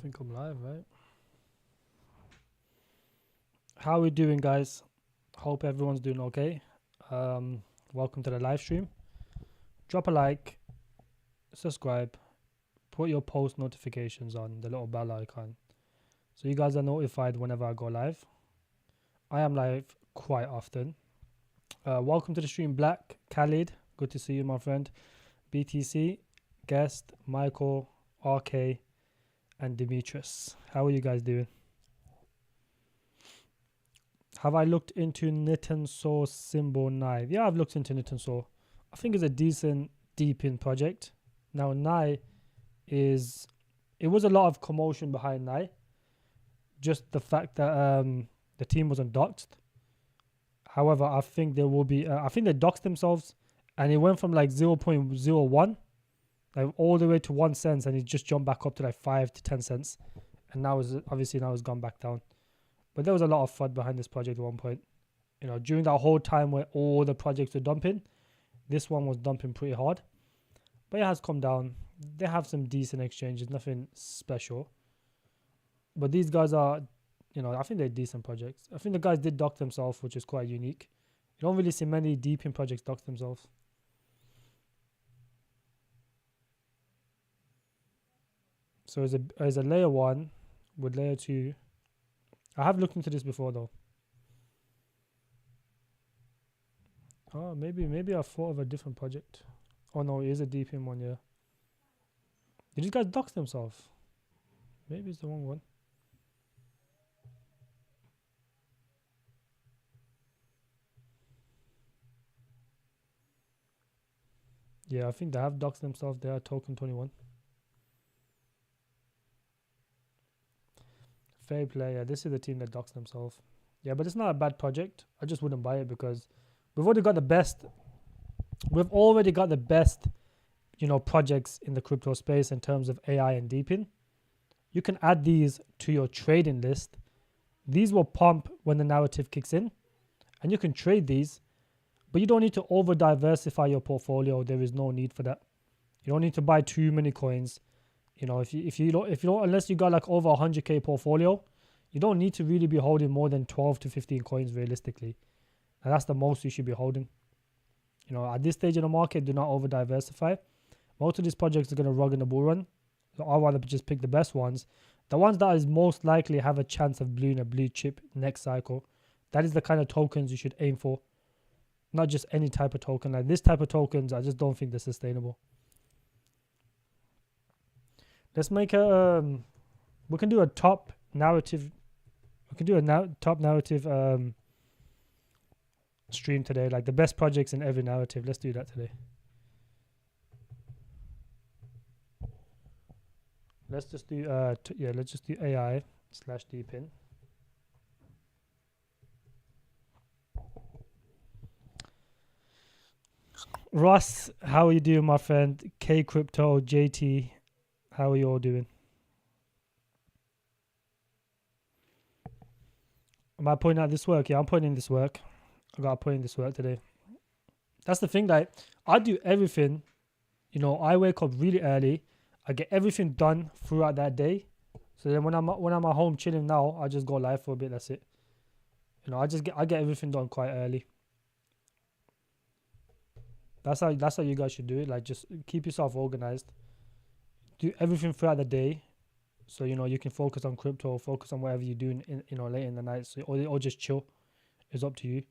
think I'm live, right? How are we doing, guys? Hope everyone's doing okay. Welcome to the live stream. Drop a like, subscribe, put your post notifications on, the little bell icon, so you guys are notified whenever I go live. I am live quite often. Welcome to the stream, Black, Khalid. Good to see you, my friend. BTC, Guest, Michael, RK, and Demetrius. How are you guys doing? Have I looked into Knit Saw Symbol Nye? Yeah, I've looked into Knit Saw. I think it's a decent deep-in project. Now, Nye is... It was a lot of commotion behind Nye. Just the fact that the team wasn't doxed. However, I think there will be... I think they doxed themselves, and it went from like 0.01 like all the way to 1 cent, and it just jumped back up to like 5 to 10 cents. And now it's gone back down. But there was a lot of FUD behind this project at one point. You know, during that whole time where all the projects were dumping, this one was dumping pretty hard. But it has come down. They have some decent exchanges, nothing special. But these guys are, you know, I think they're decent projects. I think the guys did dock themselves, which is quite unique. You don't really see many deep in projects dock themselves. So as a layer 1 with layer 2. I have looked into this before though. Oh, maybe I thought of a different project. Oh no, it is a deep in one, yeah. Did these guys dox themselves? Maybe it's the wrong one. Yeah, I think they have doxed themselves. They are token 21. Fair play. Yeah, this is the team that doxed themselves. Yeah, but it's not a bad project. I just wouldn't buy it because we've already got the best. We've already got the best, you know, projects in the crypto space in terms of AI and deepin. You can add these to your trading list. These will pump when the narrative kicks in, and you can trade these, but you don't need to over diversify your portfolio. There is no need for that. You don't need to buy too many coins. You know, if you don't, unless you got like over 100k portfolio, you don't need to really be holding more than 12 to 15 coins realistically. And that's the most you should be holding. You know, at this stage in the market, do not over diversify. Most of these projects are going to rug in the bull run. So I'd rather just pick the best ones. The ones that is most likely have a chance of being a blue chip next cycle. That is the kind of tokens you should aim for. Not just any type of token. Like this type of tokens, I just don't think they're sustainable. Let's make a, we can do a top narrative. We can do a top narrative stream today, like the best projects in every narrative. Let's do that today. Let's just do, let's just do AI / deepin. Ross, how are you doing, my friend? K Crypto, JT. How are you all doing? Am I putting out this work? Yeah, I'm putting in this work. I got to put in this work today. That's the thing, like, I do everything. You know, I wake up really early. I get everything done throughout that day. So then when I'm at home chilling now, I just go live for a bit. That's it. You know, I get everything done quite early. That's how you guys should do it. Like, just keep yourself organized. Do everything throughout the day, so you know you can focus on crypto, focus on whatever you're doing in, you know, late in the night. So or just chill. It's up to you.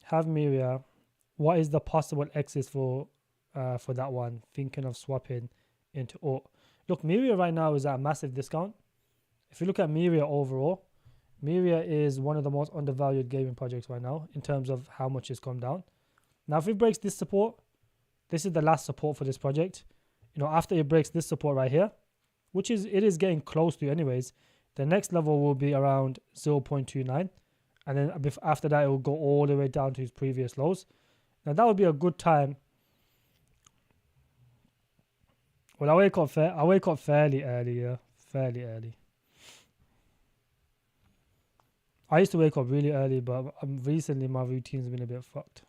Have Miria. What is the possible exit for that one? Thinking of swapping into alt. Look, Miria right now is at a massive discount. If you look at Miria overall, Miria is one of the most undervalued gaming projects right now in terms of how much it's come down. Now, if it breaks this support, this is the last support for this project. You know, after it breaks this support right here, which it is getting close to anyways, the next level will be around 0.29. And then after that, it will go all the way down to its previous lows. Now, that would be a good time. Well, I wake up fairly early, yeah. Fairly early. I used to wake up really early, but recently my routine's been a bit fucked.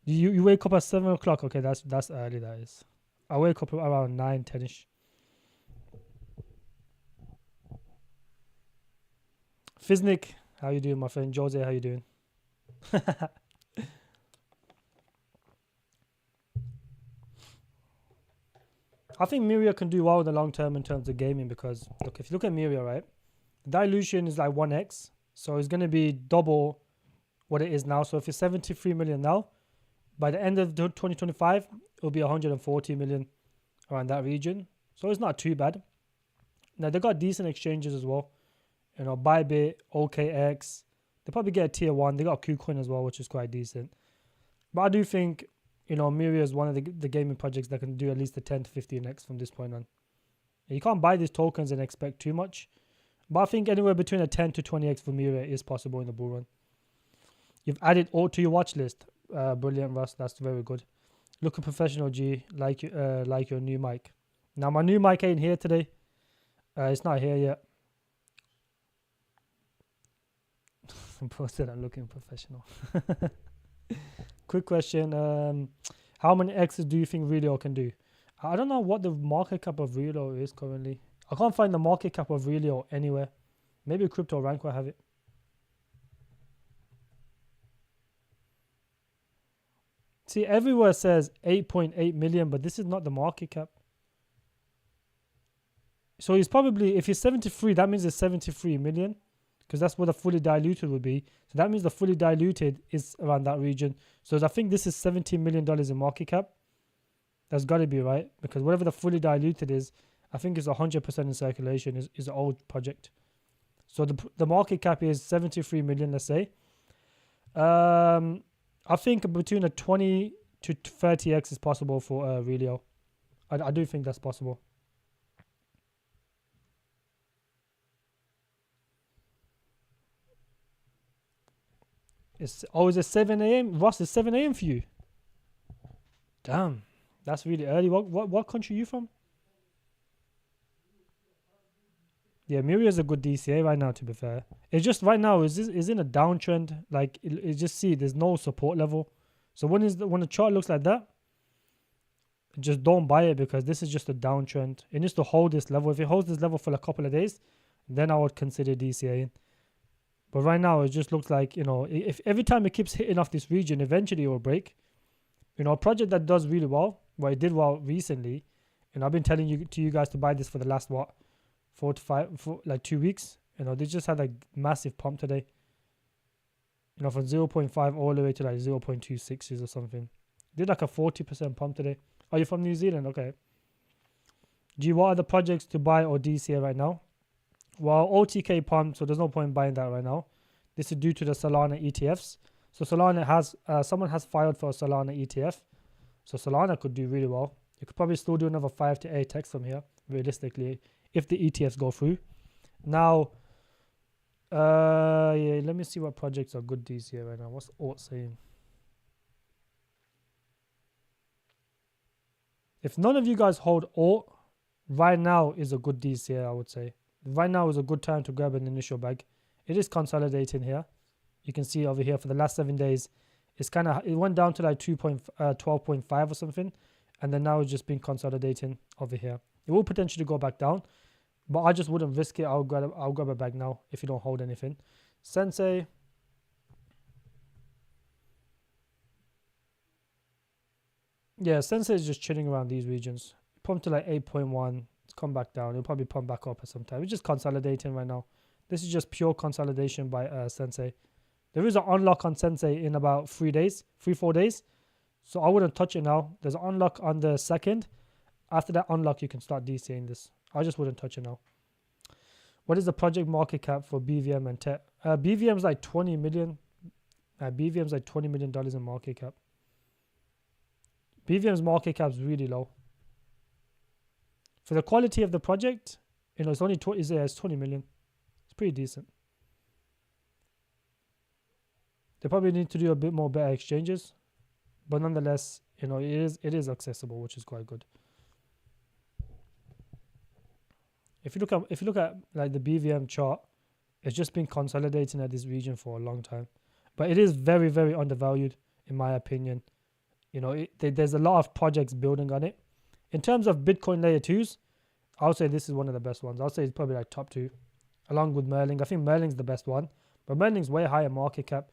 You wake up at 7 o'clock. Okay, that's early. That is. I wake up around 9, 10ish. Fiznik, how you doing, my friend? Jose, how you doing? I think Miria can do well in the long term in terms of gaming because, look, if you look at Miria, right, dilution is like 1x. So it's going to be double what it is now. So if it's 73 million now, by the end of 2025, it'll be 140 million around that region. So it's not too bad. Now, they got decent exchanges as well. You know, Bybit, OKX. They probably get a tier 1. They got KuCoin as well, which is quite decent. But I do think, you know, Miria is one of the gaming projects that can do at least a 10 to 15x from this point on. You can't buy these tokens and expect too much. But I think anywhere between a 10 to 20x for Miria is possible in the bull run. You've added all to your watch list. Brilliant, Russ. That's very good. Looking professional, G. Like your new mic. Now, my new mic ain't here today. It's not here yet. Posted I'm looking professional. Quick question. How many X's do you think Relio can do? I don't know what the market cap of Relio is currently. I can't find the market cap of Relio anywhere. Maybe Crypto Rank will have it. See, everywhere says 8.8 million, but this is not the market cap. So he's probably, if he's 73, that means it's 73 million. Because that's what the fully diluted would be. So that means the fully diluted is around that region. So I think this is $17 million in market cap. That's got to be right. Because whatever the fully diluted is, I think it's 100% in circulation, is an old project. So the market cap is 73 million, let's say. I think between a 20 to 30x is possible for Relio. I do think that's possible. Is it 7 a.m.? Ross, it's 7 a.m. for you. Damn, that's really early. What country are you from? Yeah, Miria is a good DCA right now, to be fair. It's just right now is in a downtrend. Like it just see there's no support level. So when the chart looks like that, just don't buy it because this is just a downtrend. It needs to hold this level. If it holds this level for a couple of days, then I would consider DCAing. But right now, it just looks like, you know, if every time it keeps hitting off this region, eventually it will break. You know, a project that does really well, it did well recently, and I've been telling you guys to buy this for the last, 2 weeks. You know, they just had a massive pump today. You know, from 0.5 all the way to like 0.26 or something. Did like a 40% pump today. Oh, you're from New Zealand? Okay. What are the projects to buy or DCA right now? Well, OTK pumped, so there's no point in buying that right now. This is due to the Solana ETFs. So Solana has, someone has filed for a Solana ETF. So Solana could do really well. You could probably still do another 5 to 8x from here, realistically, if the ETFs go through. Now, yeah, let me see what projects are good DCA right now. What's Alt saying? If none of you guys hold Alt, right now is a good DCA, I would say. Right now is a good time to grab an initial bag. It is consolidating here. You can see over here for the last 7 days, it went down to like 12.5 or something, and then now it's just been consolidating over here. It will potentially go back down, but I just wouldn't risk it. I'll grab a bag now if you don't hold anything. Sensei. Yeah, Sensei is just chilling around these regions. Pumped to like 8.1. It's come back down. It'll probably pump back up at some time. It's just consolidating right now. This is just pure consolidation by Sensei. There is an unlock on Sensei in about 4 days. So I wouldn't touch it now. There's an unlock on the 2nd. After that unlock, you can start DCing this. I just wouldn't touch it now. What is the project market cap for BVM and TET? BVM is like 20 million. BVM is like $20 million in market cap. BVM's market cap is really low. For the quality of the project, you know, it's only 20 million. It's pretty decent. They probably need to do a bit more better exchanges, but nonetheless, you know, it is accessible, which is quite good. If you look at like the BVM chart, it's just been consolidating at this region for a long time, but it is very, very undervalued in my opinion. You know, there's a lot of projects building on it, In terms of Bitcoin layer 2s, I would say this is one of the best ones. I'll say it's probably like top 2, along with Merlin. I think Merlin's the best one, but Merlin's way higher market cap.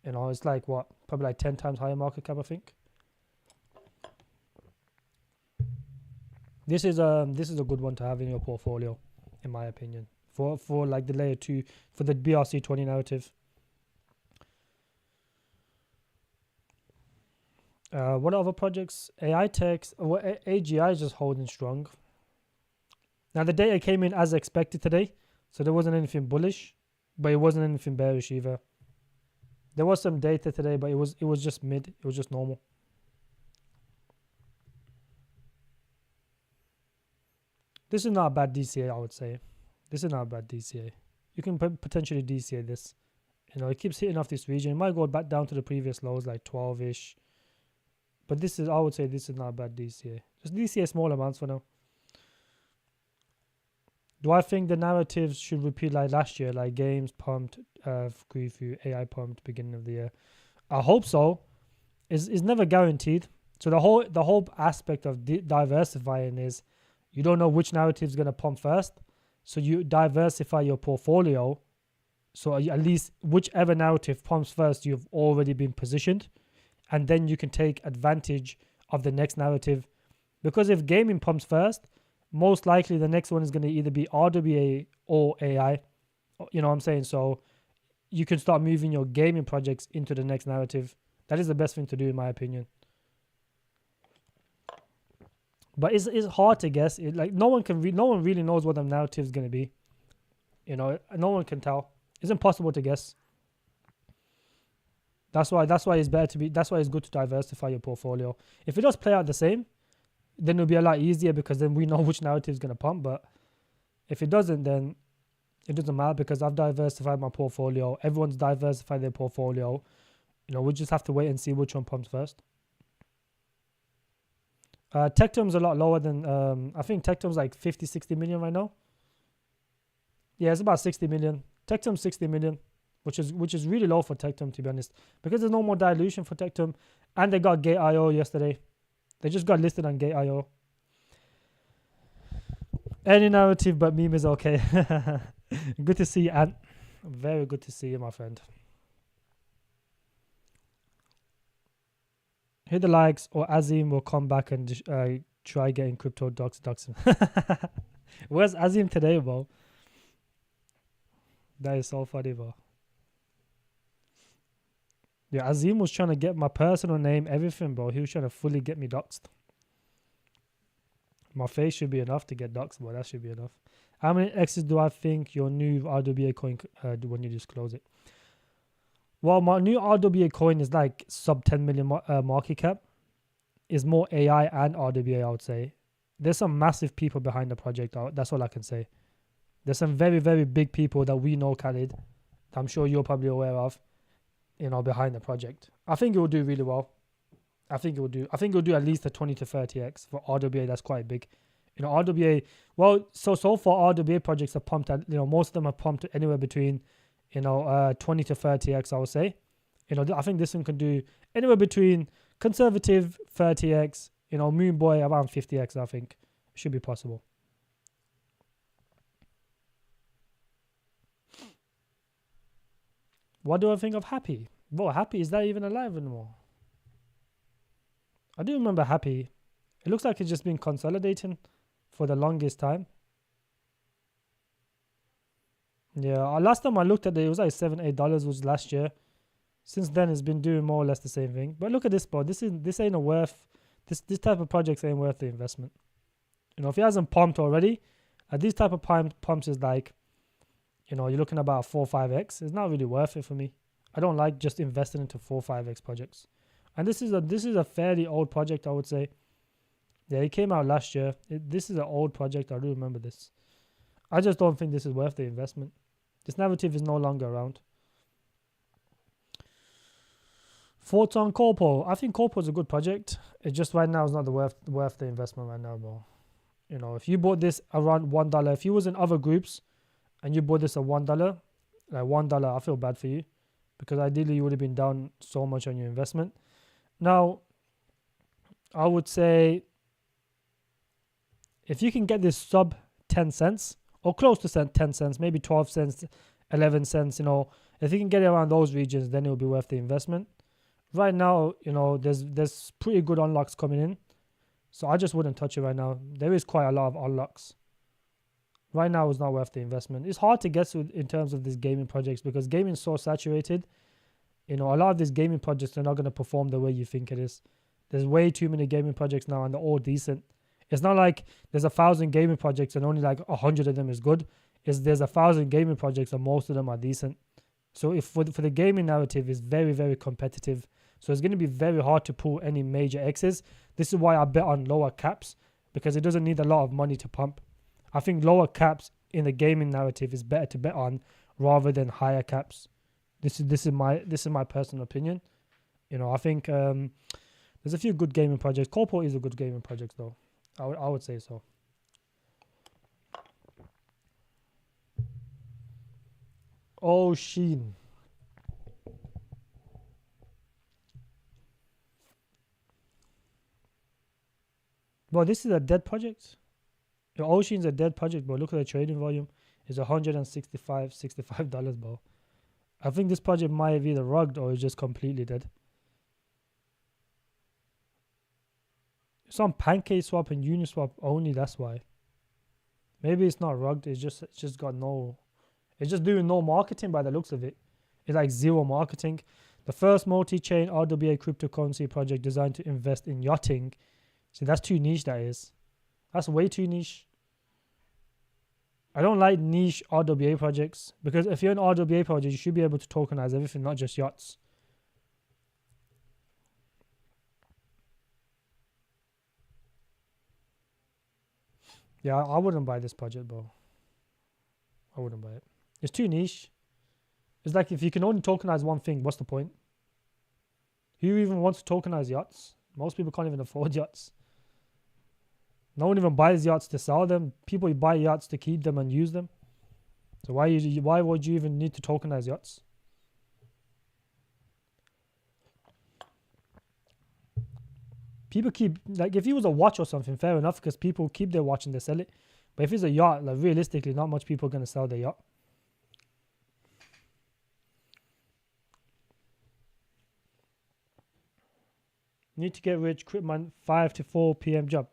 You know, it's like what, probably like 10 times higher market cap, I think. This is a good one to have in your portfolio, in my opinion, for like the layer 2, for the BRC20 narrative. What other projects? AI Techs, AGI is just holding strong. Now the data came in as expected today, so there wasn't anything bullish, but it wasn't anything bearish either. There was some data today, but it was just mid. It was just normal. This is not a bad DCA, I would say. This is not a bad DCA. You can potentially DCA this. You know, it keeps hitting off this region. It might go back down to the previous lows, like 12-ish. But this is, I would say, this is not a bad DCA. Just DCA small amounts for now. Do I think the narratives should repeat like last year, like games pumped, Grifu, AI pumped beginning of the year? I hope so. Is never guaranteed. So the whole aspect of diversifying is you don't know which narrative is going to pump first. So you diversify your portfolio. So at least whichever narrative pumps first, you've already been positioned. And then you can take advantage of the next narrative. Because if gaming pumps first, most likely the next one is going to either be RWA or AI. You know what I'm saying? So you can start moving your gaming projects into the next narrative. That is the best thing to do, in my opinion. But it's hard to guess. Like no one really knows what the narrative is going to be. You know, no one can tell. It's impossible to guess. That's why it's better to be. That's why it's good to diversify your portfolio. If it does play out the same, then it'll be a lot easier because then we know which narrative is going to pump. But if it doesn't, then it doesn't matter because I've diversified my portfolio. Everyone's diversified their portfolio. You know, we just have to wait and see which one pumps first. Tectum's a lot lower than, I think Tectum's like 50, 60 million right now. Yeah, it's about 60 million. Tectum's 60 million, which is really low for Tectum, to be honest, because there's no more dilution for Tectum, and they got Gate.io yesterday. They just got listed on Gate.io. Any narrative but meme is okay. Good to see you, Ant. Very good to see you, my friend. Hit the likes or Azim will come back and try getting crypto docs. Where's Azim today, bro? That is so funny, bro. Yeah, Azim was trying to get my personal name, everything, bro. He was trying to fully get me doxed. My face should be enough to get doxed, bro. That should be enough. How many X's do I think your new RWA coin when you disclose it? Well, my new RWA coin is like sub 10 million market cap. Is more AI and RWA, I would say. There's some massive people behind the project. That's all I can say. There's some very, very big people that we know, Khalid. I'm sure you're probably aware of, you know, behind the project. I think it will do really well. I think it will do at least a 20 to 30x for RWA. That's quite big. You know, RWA, well, so far RWA projects have pumped at, you know, most of them have pumped anywhere between, you know, 20 to 30x, I would say. You know, I think this one can do anywhere between conservative 30x, you know, Moon Boy around 50x, I think. Should be possible. What do I think of Happy? Bro, Happy, is that even alive anymore? I do remember Happy. It looks like it's just been consolidating for the longest time. Yeah, last time I looked at it, it was like $7, $8 was last year. Since then, it's been doing more or less the same thing. But look at this, bro. This ain't this type of projects ain't worth the investment. You know, if it hasn't pumped already, these type of pumps is like, you know, you're looking about 4 or 5x. It's not really worth it for me. I don't like just investing into 4 or 5x projects. And this is a fairly old project, I would say. Yeah, it came out last year. This is an old project. I do remember this. I just don't think this is worth the investment. This narrative is no longer around. Thoughts on Corpo? I think Corpo is a good project. It just right now is not worth the investment right now, bro. You know, if you bought this around $1, if you was in other groups and you bought this at $1, like $1, I feel bad for you because ideally you would have been down so much on your investment. Now, I would say If you can get this sub 10 cents or close to 10 cents, maybe 12 cents, 11 cents, if you can get it around those regions, then it'll be worth the investment. Right now, there's pretty good unlocks coming in. So I just wouldn't touch it right now. There is quite a lot of unlocks. Right now it's not worth the investment. It's hard to guess in terms of these gaming projects because gaming is so saturated. A lot of these gaming projects are not going to perform the way you think it is. There's way too many gaming projects now and they're all decent. It's not like there's 1,000 gaming projects and only like 100 of them is good. There's 1,000 gaming projects and most of them are decent. So if for the gaming narrative is very, very competitive. So it's going to be very hard to pull any major X's. This is why I bet on lower caps because it doesn't need a lot of money to pump. I think lower caps in the gaming narrative is better to bet on rather than higher caps. This is my personal opinion. I think there's a few good gaming projects. Corpo is a good gaming project though. I would say so. Oh, Sheen. Well, this is a dead project. The Ocean's a dead project, bro. Look at the trading volume. It's $165, bro. I think this project might have either rugged or is just completely dead. It's on PancakeSwap and Uniswap only, that's why. Maybe it's not rugged, it's just doing no marketing by the looks of it. It's like zero marketing. The first multi-chain RWA cryptocurrency project designed to invest in yachting. See, that's too niche, that is. That's way too niche. I don't like niche RWA projects because if you're an RWA project, you should be able to tokenize everything, not just yachts. Yeah, I wouldn't buy this project, bro. I wouldn't buy it. It's too niche. It's like if you can only tokenize one thing, what's the point? Who even wants to tokenize yachts? Most people can't even afford yachts. No one even buys yachts to sell them. People buy yachts to keep them and use them. So why would you even need to tokenize yachts? People keep, like, if it was a watch or something, fair enough, because people keep their watch and they sell it. But if it's a yacht, like, realistically, not much people are going to sell their yacht. Need to get rich, quit my 5 to 4 p.m. job.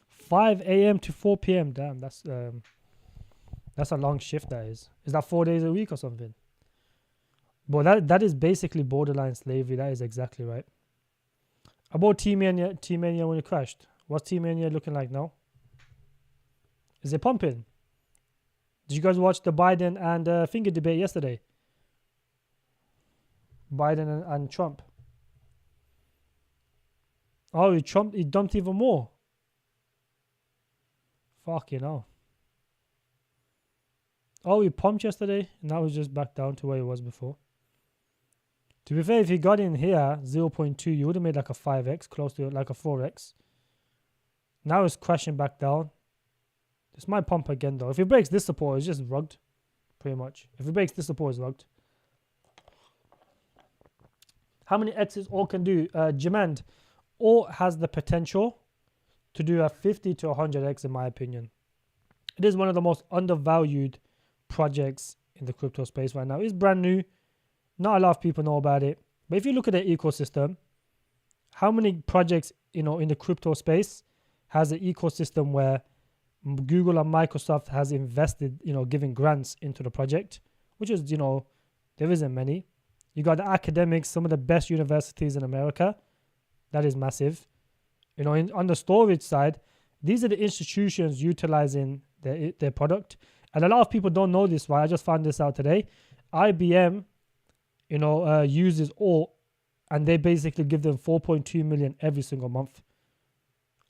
5 a.m. to 4 p.m. Damn, that's a long shift, that is. Is that 4 days a week or something? But that is basically borderline slavery. That is exactly right. About T-Mania when it crashed. What's T-Mania looking like now? Is it pumping? Did you guys watch the Biden and finger debate yesterday? Biden and Trump. Oh, he dumped even more. Fuck, Oh, he pumped yesterday, and now he's just back down to where he was before. To be fair, if he got in here, 0.2, you would have made like a 5x, close to like a 4x. Now it's crashing back down. This might pump again, though. If it breaks this support, it's just rugged, pretty much. If it breaks this support, it's rugged. How many X's all can do? Demand. All has the potential to do a 50 to 100x, in my opinion. It is one of the most undervalued projects in the crypto space right now. It's brand new. Not a lot of people know about it. But if you look at the ecosystem, how many projects, in the crypto space has an ecosystem where Google and Microsoft has invested, giving grants into the project, which is, there isn't many. You got the academics, some of the best universities in America. That is massive. On the storage side, these are the institutions utilizing their product. And a lot of people don't know this, right? I just found this out today. IBM, uses Alt, and they basically give them 4.2 million every single month.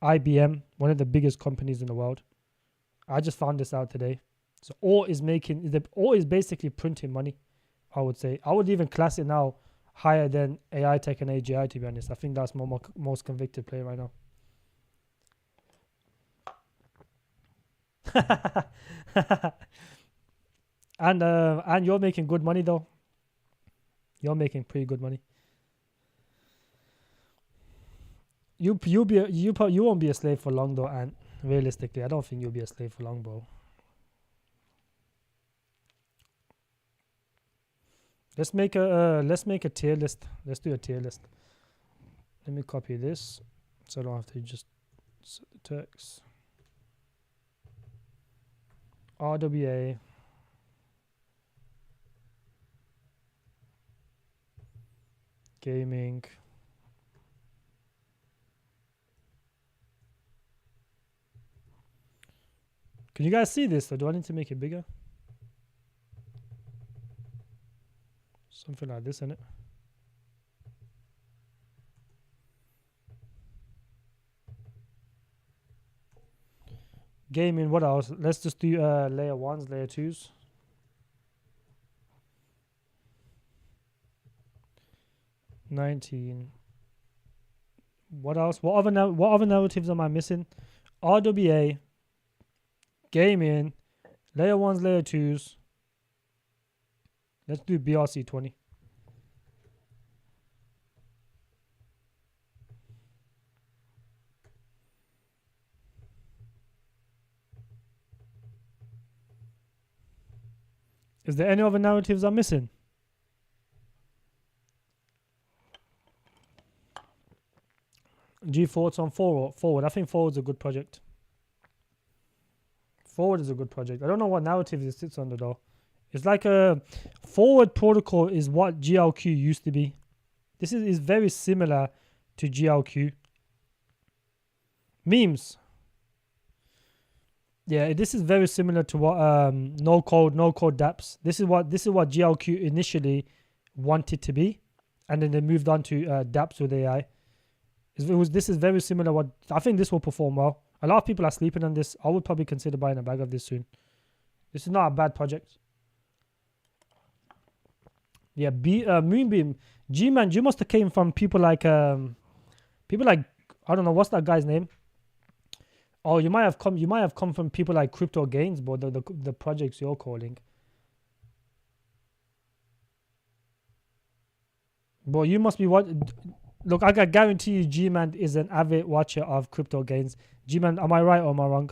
IBM, one of the biggest companies in the world. I just found this out today. So Alt is basically printing money, I would say. I would even class it now higher than AI Tech and AGI, to be honest. I think that's most convicted play right now. And you're making good money though. You're making pretty good money. You won't be a slave for long though, and Realistically, I don't think you'll be a slave for long, bro. Let's make a tier list. Let's do a tier list. Let me copy this so I don't have to just set the text. RWA. Gaming. Can you guys see this, or do I need to make it bigger? Something like this, innit? Gaming, what else? Let's just do layer 1s, layer 2s. $19. What else? What other narratives am I missing? RWA, gaming, layer 1s, layer 2s. Let's do BRC20. Is there any other narratives I'm missing? Thoughts on forward. I think forward's a good project. Forward is a good project. I don't know what narrative it sits under though. It's like a forward protocol is what GLQ used to be. This is very similar to GLQ. Memes. Yeah, this is very similar to what no code dApps. This is what GLQ initially wanted to be, and then they moved on to dApps with AI. This is very similar. What I think this will perform well. A lot of people are sleeping on this. I would probably consider buying a bag of this soon. This is not a bad project. Yeah, Moonbeam, G-Man, you must have came from people like I don't know what's that guy's name. Oh, you might have come from people like Crypto Gains, but the projects you're calling. But you must be what? Look, I can guarantee you, G-Man is an avid watcher of Crypto Gains. G-Man, am I right or am I wrong?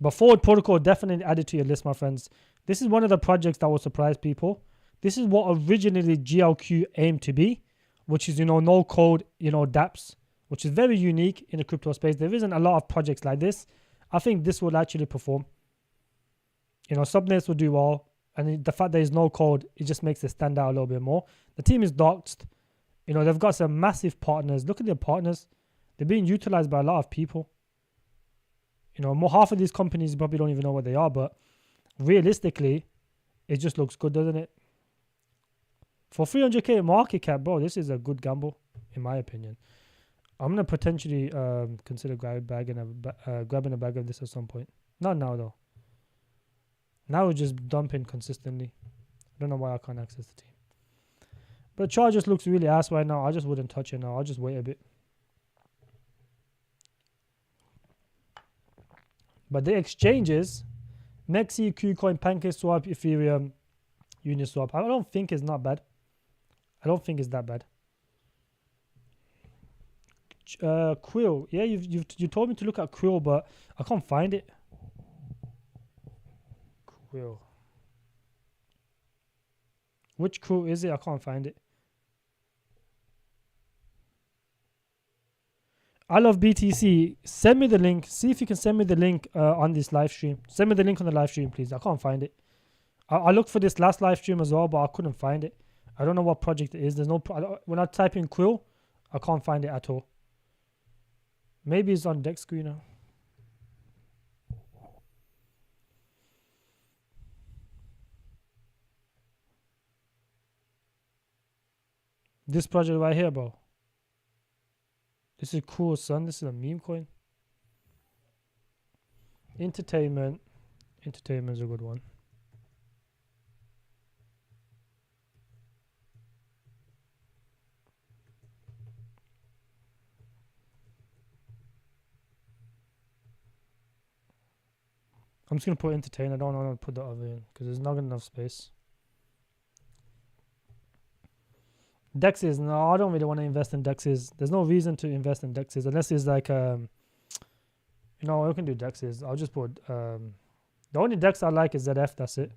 But Forward Protocol definitely added to your list, my friends. This is one of the projects that will surprise people. This is what originally GLQ aimed to be, which is, no code, dApps, which is very unique in the crypto space. There isn't a lot of projects like this. I think this will actually perform. Subnets will do well. And the fact there is no code, it just makes it stand out a little bit more. The team is doxed. They've got some massive partners. Look at their partners. They're being utilized by a lot of people. Half of these companies probably don't even know what they are, but realistically, it just looks good, doesn't it? For 300k market cap, bro, this is a good gamble, in my opinion. I'm going to potentially consider grabbing a bag of this at some point. Not now, though. Now we're just dumping consistently. I don't know why I can't access the team. But chart just looks really ass right now. I just wouldn't touch it now. I'll just wait a bit. But the exchanges, Mexi, KuCoin, PancakeSwap, Ethereum, Uniswap, I don't think it's not bad. I don't think it's that bad. Quill, yeah, you told me to look at Quill, but I can't find it. Quill. Which Quill is it? I can't find it. I love BTC. Send me the link. See if you can send me the link on this live stream. Send me the link on the live stream, please. I can't find it. I looked for this last live stream as well, but I couldn't find it. I don't know what project it is. There's no. When I type in Quill, I can't find it at all. Maybe it's on deck screener. This project right here, bro. This is cool, son. This is a meme coin. Entertainment. Entertainment is a good one. I'm just going to put entertain. I don't want to put the other in because there's not enough space. Dexes, no, I don't really want to invest in Dexes. There's no reason to invest in Dexes unless it's like I can do Dexes. I'll just put the only Dex I like is ZF. That's it.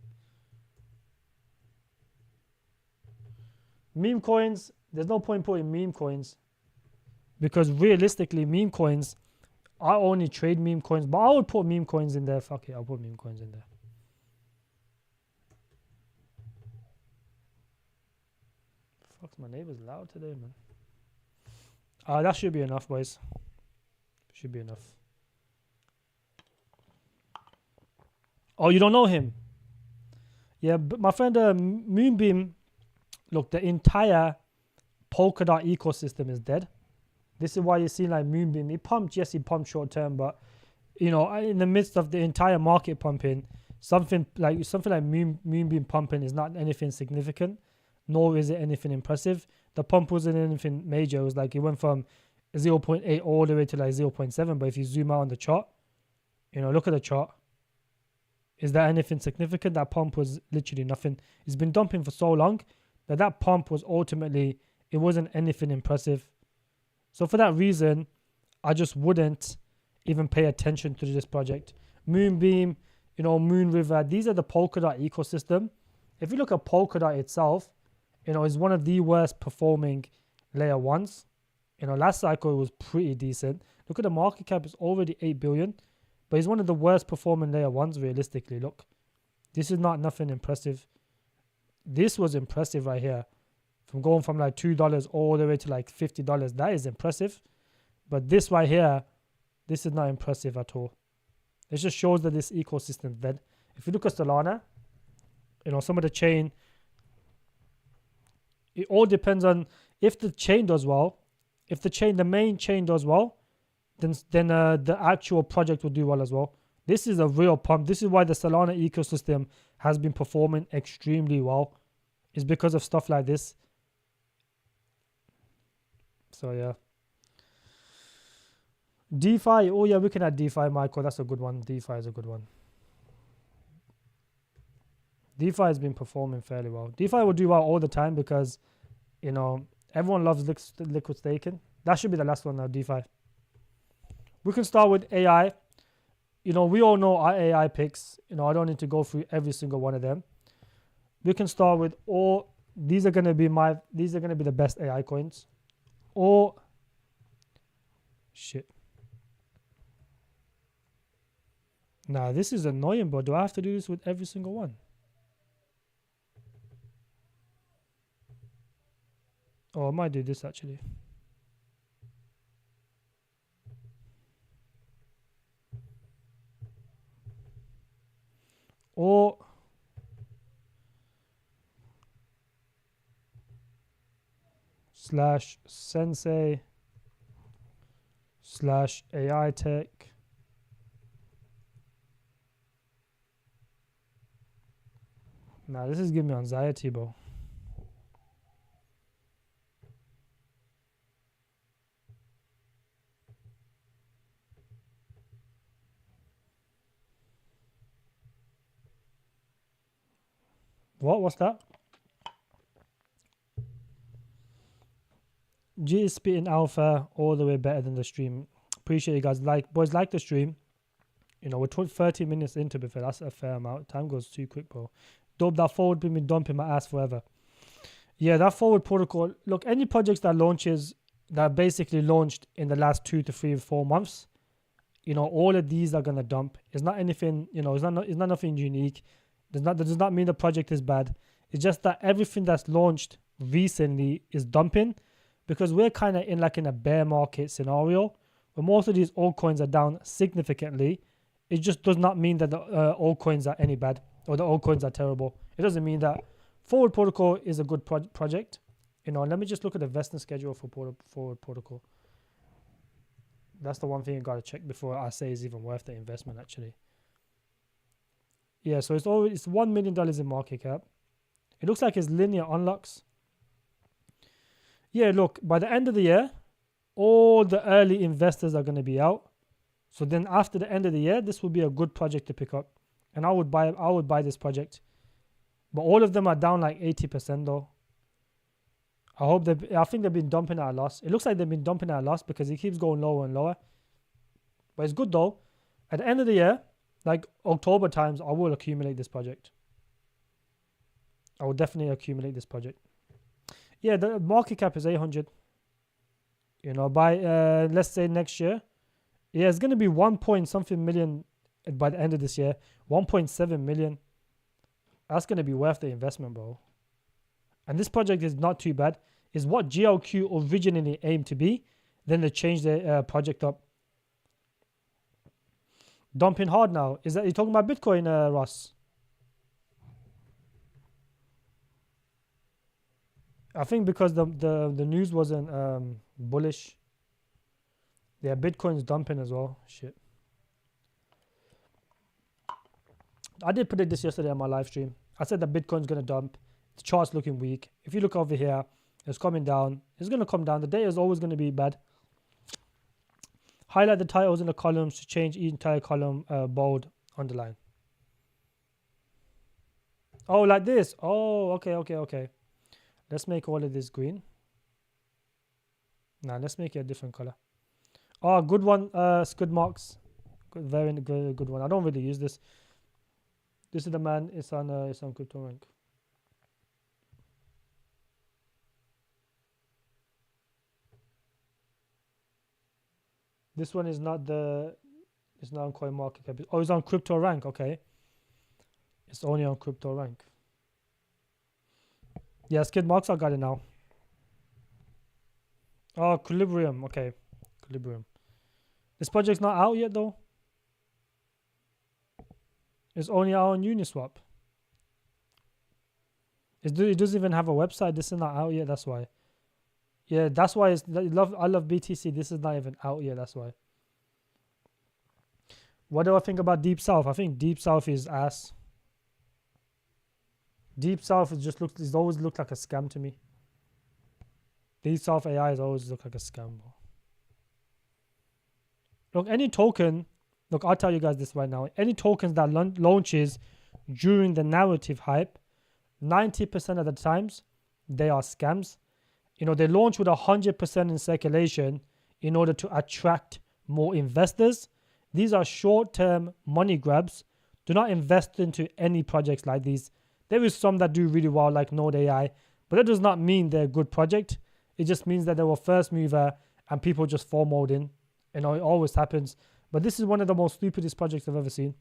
Meme coins. There's no point putting meme coins because realistically, meme coins. I only trade meme coins, but I would put meme coins in there. Fuck it, I'll put meme coins in there. Fuck, my neighbor's loud today, man. That should be enough, boys. Should be enough. Oh, you don't know him? Yeah, but my friend Moonbeam, look, the entire Polkadot ecosystem is dead. This is why you see like Moonbeam. He pumped short term, but in the midst of the entire market pumping, something like Moonbeam pumping is not anything significant, nor is it anything impressive. The pump wasn't anything major. It was like it went from 0.8 all the way to like 0.7. But if you zoom out on the chart, look at the chart. Is that anything significant? That pump was literally nothing. It's been dumping for so long that pump was ultimately, it wasn't anything impressive. So for that reason, I just wouldn't even pay attention to this project. Moonbeam, Moon River, these are the Polkadot ecosystem. If you look at Polkadot itself, it's one of the worst performing layer ones. Last cycle it was pretty decent. Look at the market cap, it's already 8 billion. But it's one of the worst performing layer ones realistically. Look, this is nothing impressive. This was impressive right here. From going from like $2 all the way to like $50. That is impressive. But this right here, this is not impressive at all. It just shows that this ecosystem is dead. If you look at Solana, some of the chain, it all depends on if the chain does well. If the main chain does well, then the actual project will do well as well. This is a real pump. This is why the Solana ecosystem has been performing extremely well. It's because of stuff like this. So yeah. DeFi. Oh yeah, we can add DeFi, Michael. That's a good one. DeFi is a good one. DeFi has been performing fairly well. DeFi will do well all the time because, everyone loves liquid staking. That should be the last one now, DeFi. We can start with AI. We all know our AI picks. I don't need to go through every single one of them. We can start with these are going to be the best AI coins. Shit. Nah, this is annoying, but do I have to do this with every single one? Oh, I might do this actually. Or /sensei /AI tech. Nah, this is giving me anxiety, bro. What's that? G is spitting alpha all the way better than the stream. Appreciate you guys. Boys, like the stream. We're 30 minutes into before. That's a fair amount. Time goes too quick, bro. Dope, that forward been dumping my ass forever. Yeah, that forward protocol. Look, any projects that basically launched in the last 2 to 3 or 4 months, all of these are gonna dump. It's not anything, it's not nothing unique. That does not mean the project is bad. It's just that everything that's launched recently is dumping because we're kind of in a bear market scenario where most of these altcoins are down significantly. It just does not mean that the altcoins are any bad or the altcoins are terrible. It doesn't mean that. Forward protocol is a good project. Let me just look at the vesting schedule for forward protocol. That's the one thing you got to check before I say it's even worth the investment actually. Yeah, so it's $1 million in market cap. It looks like it's linear unlocks. Yeah, look, by the end of the year, all the early investors are going to be out. So then after the end of the year, this will be a good project to pick up. And I would buy this project. But all of them are down like 80% though. I think they've been dumping at a loss. It looks like they've been dumping at a loss because it keeps going lower and lower. But it's good though. At the end of the year, like October times, I will accumulate this project. I will definitely accumulate this project. Yeah, the market cap is 800. You know, by let's say next year, yeah, it's gonna be 1 point something million by the end of this year. 1.7 million. That's gonna be worth the investment, bro. And this project is not too bad. It's what GLQ originally aimed to be. Then they changed the project up. Dumping hard now. Is that you talking about Bitcoin, Ross? I think because the news wasn't bullish. Yeah, Bitcoin's dumping as well. Shit. I did predict this yesterday on my live stream. I said that Bitcoin's gonna dump. The chart's looking weak. If you look over here, it's coming down. It's gonna come down. The data is always gonna be bad. Highlight the titles in the columns to change each entire column bold, underline. Oh, like this. Oh, okay. Let's make all of this green. Nah, let's make it a different color. Oh, good one, Scud Marks. Good, very good one. I don't really use this. This is the man. It's on CryptoRank. This one is not the. It's not on CoinMarketCap. Oh, it's on CryptoRank. Okay. It's only on CryptoRank. Yeah, Skid Marks. I got it now. Oh, Equilibrium. Okay, Equilibrium. This project's not out yet though. It's only out on Uniswap. It doesn't even have a website. This is not out yet. That's why. Yeah, that's why I love BTC. This is not even out yet. That's why. What do I think about Deep South? I think Deep South is ass. Deep South it's always looked like a scam to me. Deep South AI has always looked like a scam. Look, any token. Look, I'll tell you guys this right now. Any tokens that launches during the narrative hype, 90% of the times they are scams. You know, they launch with 100% in circulation in order to attract more investors. These are short-term money grabs. Do not invest into any projects like these. There is some that do really well, like Node AI, but that does not mean they're a good project. It just means that they were first mover and people just FOMO'd in. You know, it always happens. But this is one of the most stupidest projects I've ever seen.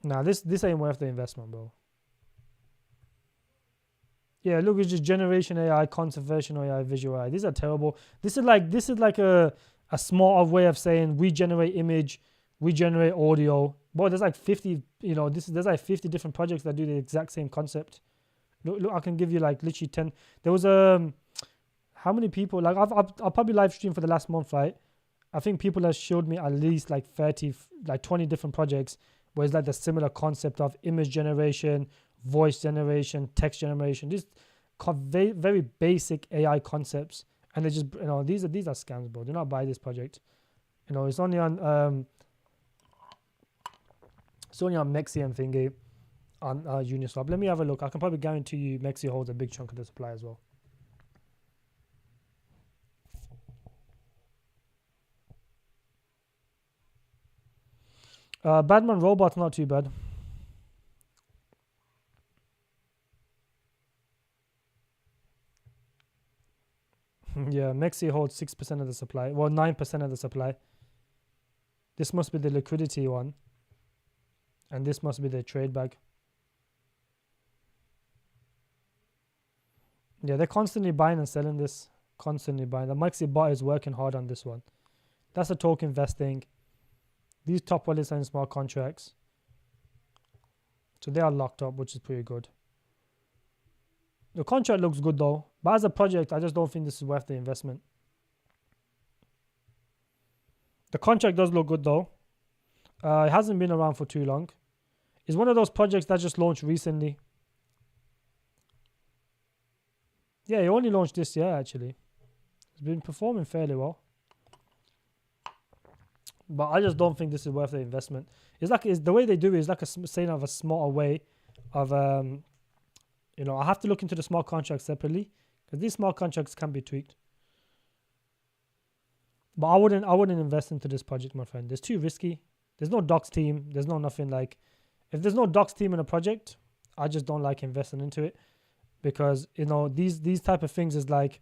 Nah, this ain't worth the investment, bro. Yeah, look, it's just generation AI, conservation AI, visual AI. These are terrible. This is like a smarter way of saying we generate image, we generate audio. Boy, there's like 50, you know, there's like 50 different projects that do the exact same concept. Look, I can give you like literally 10. There was how many people, like I'll probably live stream for the last month, right? I think people have showed me at least like 30, like 20 different projects where it's like the similar concept of image generation, voice generation, text generation, these very, very basic AI concepts. And they just, you know, these are scams, bro. Do not buy this project. You know, it's only on Mexi and thingy on Uniswap. Let me have a look. I can probably guarantee you Mexi holds a big chunk of the supply as well. Badman Robot's not too bad. Yeah, Mexi holds 6% of the supply. Well, 9% of the supply. This must be the liquidity one. And this must be the trade bag. Yeah, they're constantly buying and selling this. Constantly buying. The Mexi bot is working hard on this one. That's a token investing. These top wallets are in smart contracts. So they are locked up, which is pretty good. The contract looks good though. But as a project, I just don't think this is worth the investment. The contract does look good though. It hasn't been around for too long. It's one of those projects that just launched recently. Yeah, it only launched this year actually. It's been performing fairly well. but I just don't think this is worth the investment. It's the way they do it is like saying of a smarter way of I have to look into the smart contracts separately because these smart contracts can be tweaked. But I wouldn't invest into this project, my friend. It's too risky. There's no docs team. There's no nothing like. If there's no docs team in a project, I just don't like investing into it because these type of things is like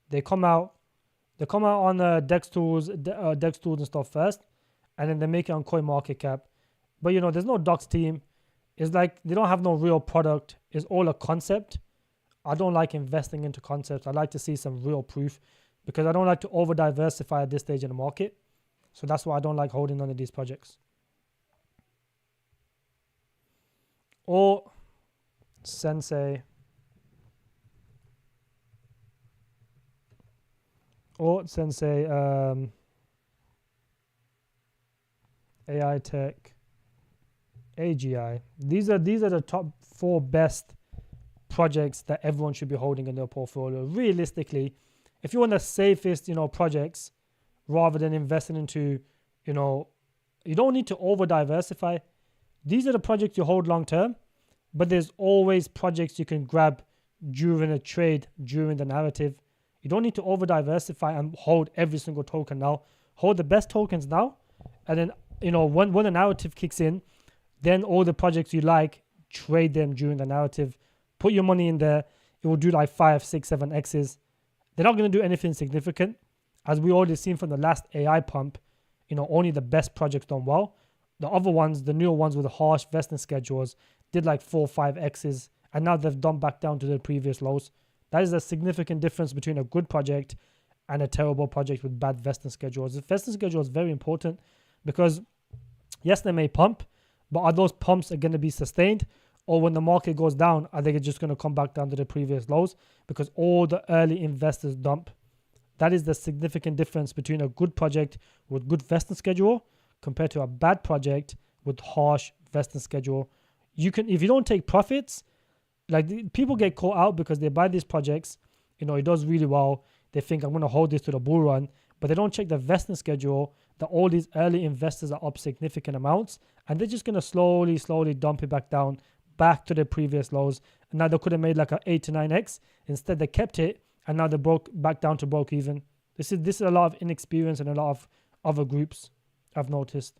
they come out on Dex tools and stuff first, and then they make it on CoinMarketCap. But there's no docs team. It's like they don't have no real product. It's all a concept. I don't like investing into concepts. I like to see some real proof because I don't like to over diversify at this stage in the market. So that's why I don't like holding on to these projects. Or Sensei. AI Tech, AGI. These are the top 4 best projects that everyone should be holding in their portfolio. Realistically, if you want the safest, projects, rather than investing into, you don't need to over diversify. These are the projects you hold long term, but there's always projects you can grab during a trade, during the narrative. You don't need to over diversify and hold every single token now. Hold the best tokens now, and then when the narrative kicks in, then all the projects you like, trade them during the narrative. Put your money in there. It will do like 5, 6, 7 X's. They're not going to do anything significant. As we already seen from the last AI pump, only the best projects done well. The other ones, the newer ones with the harsh vesting schedules, did like 4, 5 X's, and now they've dumped back down to their previous lows. That is a significant difference between a good project and a terrible project with bad vesting schedules. The vesting schedule is very important because, yes, they may pump, but are those pumps going to be sustained? Or when the market goes down, are they just going to come back down to the previous lows? Because all the early investors dump. That is the significant difference between a good project with good vesting schedule compared to a bad project with harsh vesting schedule. If you don't take profits, like people get caught out because they buy these projects, it does really well. They think I'm going to hold this to the bull run, but they don't check the vesting schedule that all these early investors are up significant amounts, and they're just going to slowly dump it back to their previous lows. And now they could have made like an 8 to 9x. Instead, they kept it, and now they're back down to broke even. This is a lot of inexperience and a lot of other groups I've noticed.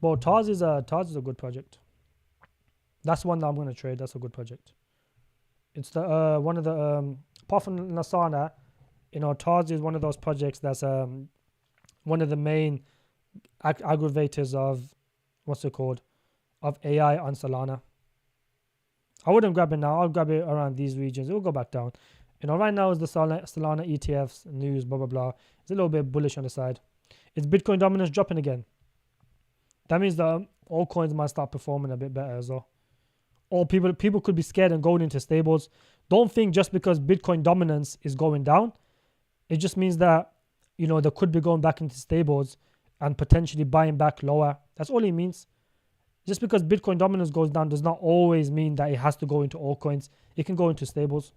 But Tars is a good project. That's one that I'm going to trade. That's a good project. It's the one of the apart from Nasana, Tars is one of those projects that's one of the main aggravators of of AI on Solana. I wouldn't grab it now. I'll grab it around these regions. It will go back down. Right now is the Solana ETFs news, blah blah blah. It's a little bit bullish on the side. It's Bitcoin dominance dropping again. That means that altcoins might start performing a bit better as well. Or people could be scared and going into stables. Don't think just because Bitcoin dominance is going down, it just means that they could be going back into stables and potentially buying back lower. That's all it means. Just because Bitcoin dominance goes down does not always mean that it has to go into altcoins. It can go into stables.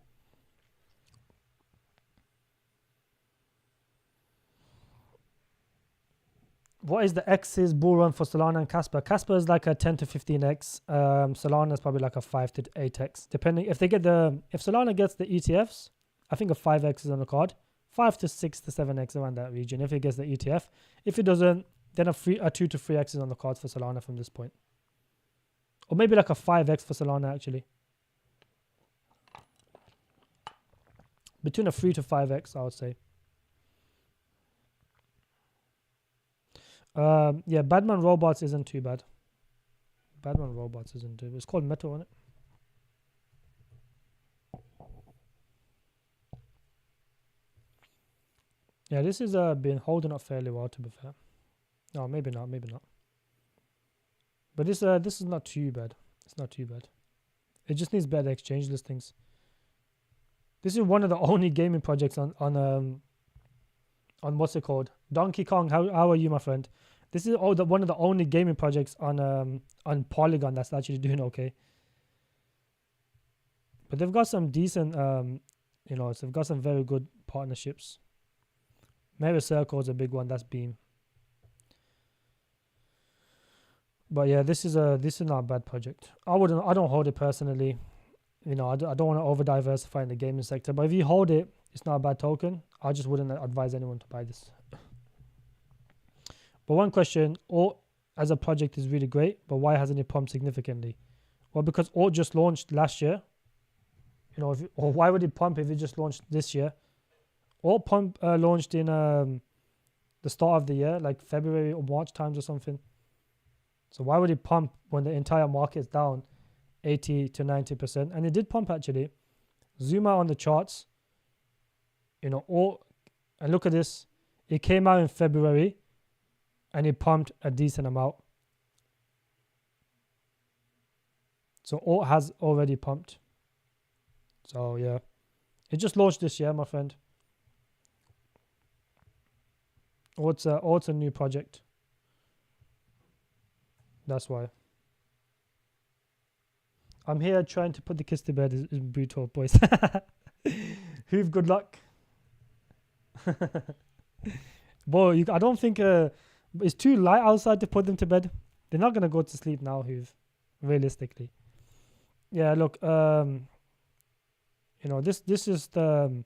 What is the X's bull run for Solana and Casper? Casper is like a 10 to 15x. Solana is probably like a 5 to 8x, depending if Solana gets the ETFs. I think a 5x is on the card. 5 to 6 to 7x around that region if it gets the ETF. If it doesn't, then a 2 to 3x is on the cards for Solana from this point. Or maybe like a 5x for Solana actually. Between a 3 to 5x, I would say. Yeah, Badman Robots isn't too bad. Badman Robots isn't too bad. It's called Metal, isn't it? Yeah, this has been holding up fairly well, to be fair. No, maybe not. But this is not too bad. It's not too bad. It just needs better exchange listings. This is one of the only gaming projects on what's it called? Donkey Kong. How are you, my friend? This is one of the only gaming projects on Polygon that's actually doing okay. But they've got some decent, they've got some very good partnerships. Maybe Circle is a big one. That's Beam. But yeah, this is not a bad project. I don't hold it personally. You know, I don't want to over diversify in the gaming sector. But if you hold it, it's not a bad token. I just wouldn't advise anyone to buy this. But one question, Alt as a project is really great, but why hasn't it pumped significantly? Well, because Alt just launched last year. You know, or why would it pump if it just launched this year? Alt launched in the start of the year, like February or March times or something. So why would it pump when the entire market is down 80 to 90%? And it did pump actually. Zoom out on the charts. You know, and look at this. It came out in February and it pumped a decent amount. So Alt has already pumped. So yeah. It just launched this year, my friend. Alt's a new project. That's why. I'm here trying to put the kids to bed is brutal, boys. Who've good luck. Boy, I don't think it's too light outside to put them to bed. They're not gonna go to sleep now, Who've realistically. Yeah, look, you know, this is the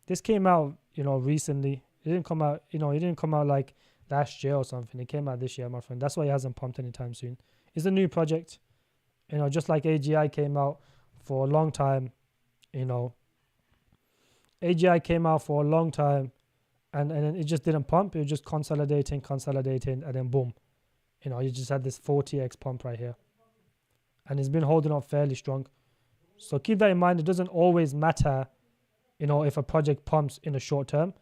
this came out, you know, recently. It didn't come out, you know, it didn't come out like last year or something. It came out this year, my friend. That's why it hasn't pumped anytime soon. It's a new project. You know, just like AGI came out for a long time, you know. AGI came out for a long time and then it just didn't pump. It was just consolidating, and then boom. You know, you just had this 40x pump right here. And it's been holding up fairly strong. So keep that in mind. It doesn't always matter, you know, if a project pumps in the short term.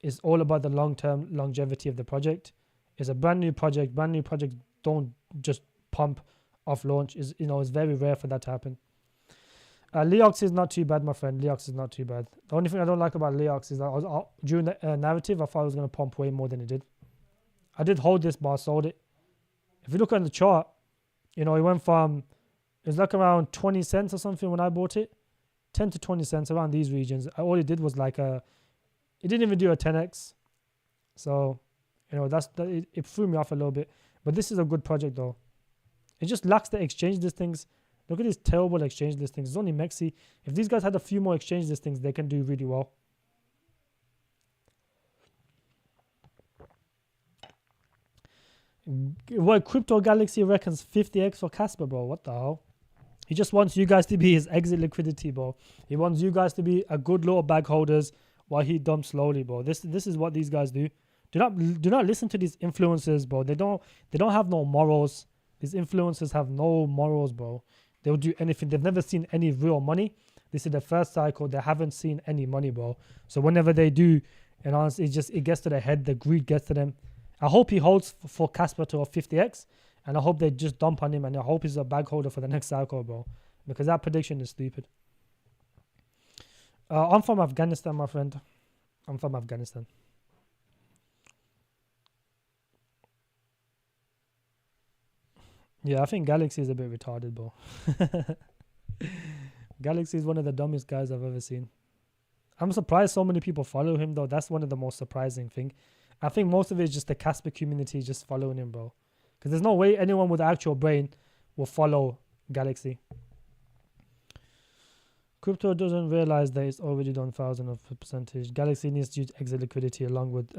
It's all about the long-term longevity of the project. It's a brand new project. Brand new projects don't just pump off launch. You know, it's very rare for that to happen. Leox is not too bad, my friend. Leox is not too bad. The only thing I don't like about Leox is that during the narrative, I thought it was going to pump way more than it did. I did hold this, but I sold it. If you look on the chart, you know, it went from, it was like around 20 cents or something when I bought it. 10 to 20 cents around these regions. All it did was like it didn't even do a 10x. So, you know, it threw me off a little bit. But this is a good project though. It just lacks the exchange listings. Look at these terrible exchange listings. It's only Mexi. If these guys had a few more exchange listings, they can do really well. What Crypto Galaxy reckons 50x for Casper, bro? What the hell? He just wants you guys to be his exit liquidity, bro. He wants you guys to be a good little bag holders while he dumps slowly, bro. This is what these guys do. Do not listen to these influencers, bro. They don't have no morals. These influencers have no morals, bro. They'll do anything. They've never seen any real money. This is the first cycle. They haven't seen any money, bro. So whenever they do, and honestly, it gets to their head. The greed gets to them. I hope he holds for Casper to a 50x, and I hope they just dump on him, and I hope he's a bag holder for the next cycle, bro. Because that prediction is stupid. I'm from Afghanistan, my friend. I'm from Afghanistan. Yeah, I think Galaxy is a bit retarded, bro. Galaxy is one of the dumbest guys I've ever seen. I'm surprised so many people follow him, though. That's one of the most surprising thing. I think most of it is just the Casper community just following him, bro. Because there's no way anyone with an actual brain will follow Galaxy. Crypto doesn't realize that it's already done 1,000 of a percentage. Galaxy needs to use exit liquidity along with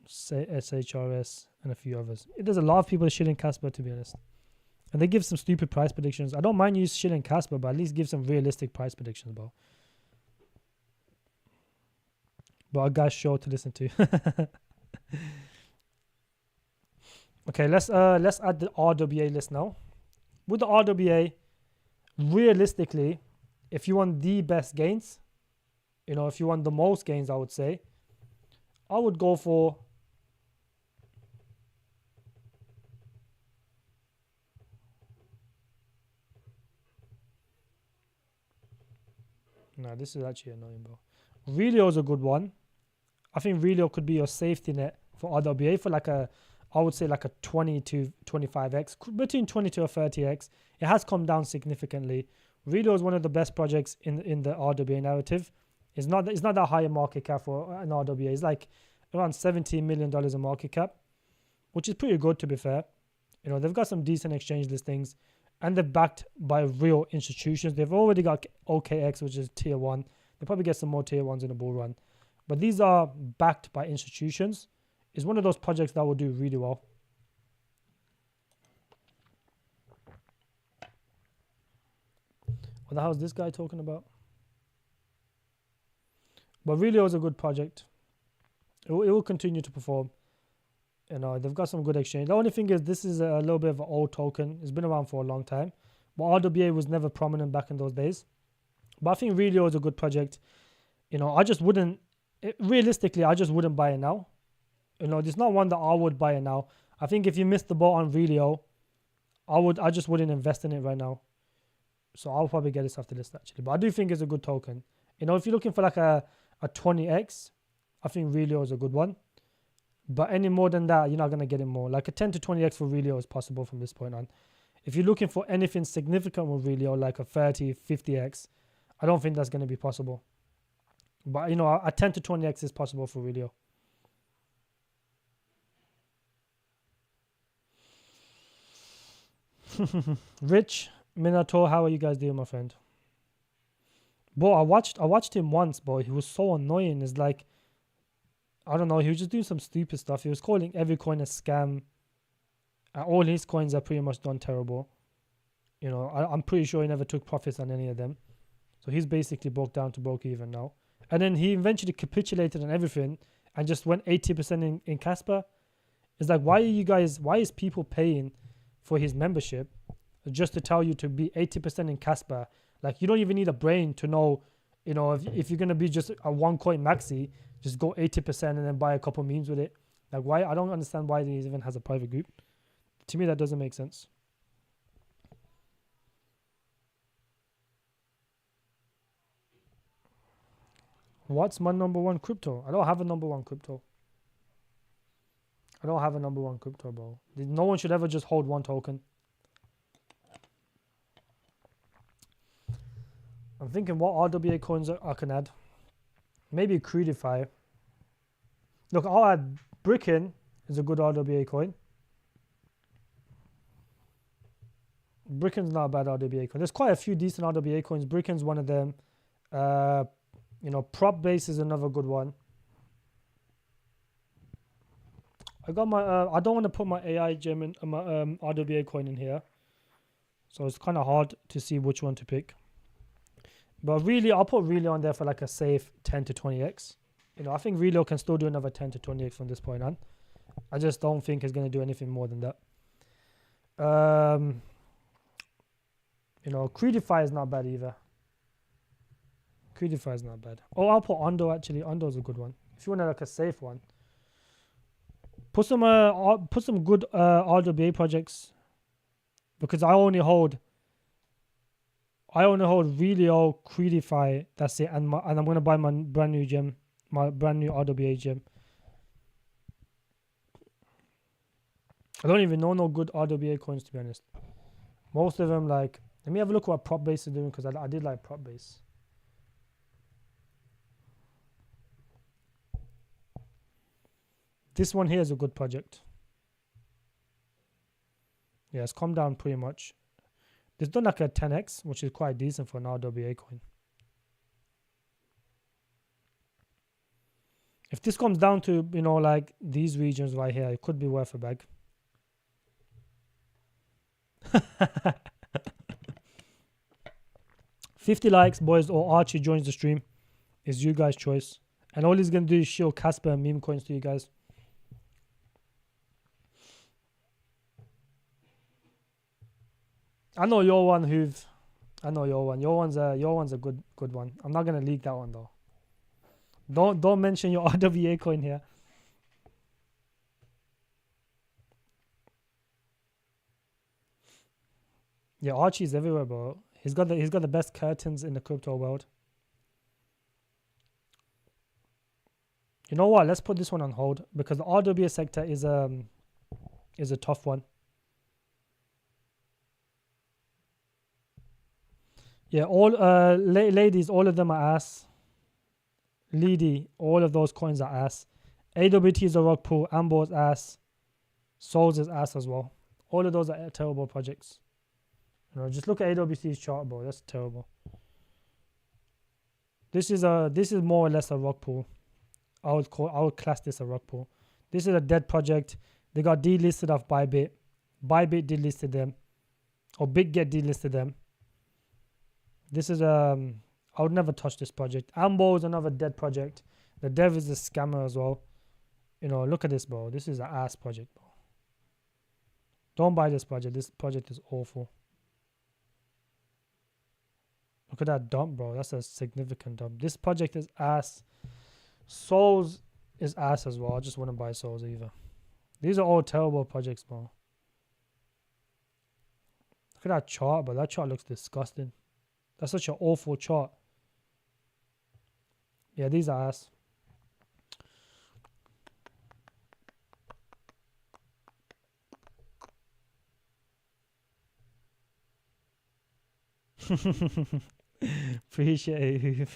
SHRS and a few others. There's a lot of people shilling Casper, to be honest. And they give some stupid price predictions. I don't mind you shilling Casper, but at least give some realistic price predictions, bro. But a guy's show to listen to. Okay, let's add the RWA list now. With the RWA, realistically, if you want the best gains, you know, if you want the most gains, I would say, I would go for no, this is actually annoying, bro. Relio is a good one. I think Relio could be your safety net for RWA for like I would say like a 20 to 25x, between 20 to a 30x. It has come down significantly. Relio is one of the best projects in the RWA narrative. It's not that high a market cap for an RWA. It's like around $17 million in market cap, which is pretty good to be fair. You know, they've got some decent exchange listings and they're backed by real institutions. They've already got OKX, which is tier one. They'll probably get some more tier ones in the bull run. But these are backed by institutions. It's one of those projects that will do really well. What the hell is this guy talking about? But really, it was a good project. It will continue to perform. You know, they've got some good exchange. The only thing is this is a little bit of an old token. It's been around for a long time. But RWA was never prominent back in those days. But I think really it was a good project. You know, I just wouldn't, realistically, I just wouldn't buy it now. You know, there's not one that I would buy it now. I think if you missed the boat on Relio, I just wouldn't invest in it right now. So I'll probably get this after this actually. But I do think it's a good token. You know, if you're looking for like a 20x, I think Relio is a good one. But any more than that, you're not going to get it more. Like a 10 to 20x for Relio is possible from this point on. If you're looking for anything significant with Relio, like a 30, 50x, I don't think that's going to be possible. But, you know, a 10 to 20x is possible for Relio. Rich, Minato, how are you guys doing, my friend? Bro, I watched him once, bro. He was so annoying. It's like, I don't know, he was just doing some stupid stuff. He was calling every coin a scam. And all his coins are pretty much done terrible. You know, I'm pretty sure he never took profits on any of them. So he's basically broke down to broke even now. And then he eventually capitulated on everything and just went 80% in Casper. It's like, why is people paying for his membership just to tell you to be 80% in Casper? Like, you don't even need a brain to know, you know, if you're going to be just a one coin maxi, just go 80% and then buy a couple memes with it. Like, why? I don't understand why he even has a private group. To me, that doesn't make sense. What's my number one crypto? I don't have a number one crypto. I don't have a number one crypto, bro. No one should ever just hold one token. I'm thinking what RWA coins I can add. Maybe Crudify. Look, I'll add Bricken is a good RWA coin. Bricken's not a bad RWA coin. There's quite a few decent RWA coins. Bricken's one of them. You know, Prop Base is another good one. I got my. I don't want to put my AI gem in my RWA coin in here, so it's kind of hard to see which one to pick. But really, I'll put Relio on there for like a safe 10 to 20x. You know, I think Relio can still do another 10 to 20x from this point on. I just don't think it's going to do anything more than that. You know, Crudify is not bad either. Crudify is not bad. Oh, I'll put Ondo actually. Ondo's a good one. If you want like a safe one. Put some good RWA projects, because I only hold Relio, Crudify. That's it, and I'm gonna buy my brand new gem, my brand new RWA gem. I don't even know no good RWA coins, to be honest. Most of them, like, let me have a look at what Prop Base is doing, because I did like Prop Base. This one here is a good project. Yeah, it's come down pretty much. It's done like a 10x, which is quite decent for an RWA coin. If this comes down to, you know, like these regions right here, it could be worth a bag. $50 likes, boys, or Archie joins the stream. Is you guys' choice. And all he's going to do is show Casper and meme coins to you guys. I know your one, Hoov. I know your one. Your one's a good one. I'm not gonna leak that one though. Don't mention your RWA coin here. Yeah, Archie's everywhere, bro. He's got the best curtains in the crypto world. You know what? Let's put this one on hold, because the RWA sector is a tough one. Yeah, all ladies, all of them are ass. Lady, all of those coins are ass. AWT is a rug pull. Ambor's ass. Souls is ass as well. All of those are terrible projects. You know, just look at AWT's chart, bro. That's terrible. This is more or less a rug pull. I would class this a rug pull. This is a dead project. They got delisted off Bybit. Bybit delisted them, or BitGet delisted them. This is I would never touch this project. Ambo is another dead project. The dev is a scammer as well. You know, look at this, bro. This is an ass project, bro. Don't buy this project. This project is awful. Look at that dump, bro. That's a significant dump. This project is ass. Souls is ass as well. I just wouldn't buy Souls either. These are all terrible projects, bro. Look at that chart, bro. That chart looks disgusting. That's such an awful chart. Yeah, these are ass. Appreciate it.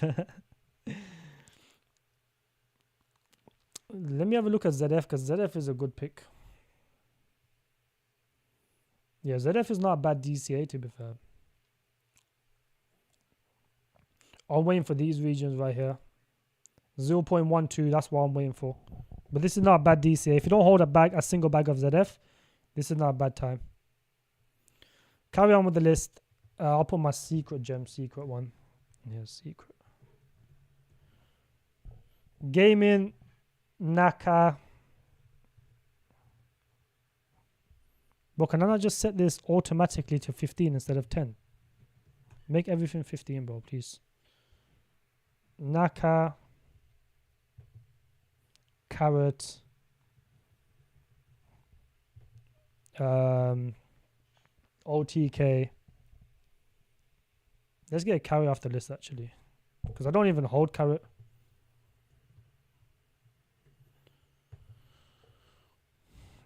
Let me have a look at ZF, because ZF is a good pick. Yeah, ZF is not a bad DCA, to be fair. I'm waiting for these regions right here. 0.12, that's what I'm waiting for. But this is not a bad DCA. If you don't hold a single bag of ZF, this is not a bad time. Carry on with the list. I'll put my secret one. Yeah, secret. Gaming, Naka. But can I not just set this automatically to 15 instead of 10? Make everything 15, bro, please. Naka. Carrot. OTK. Let's get a carry off the list, actually, because I don't even hold carrot.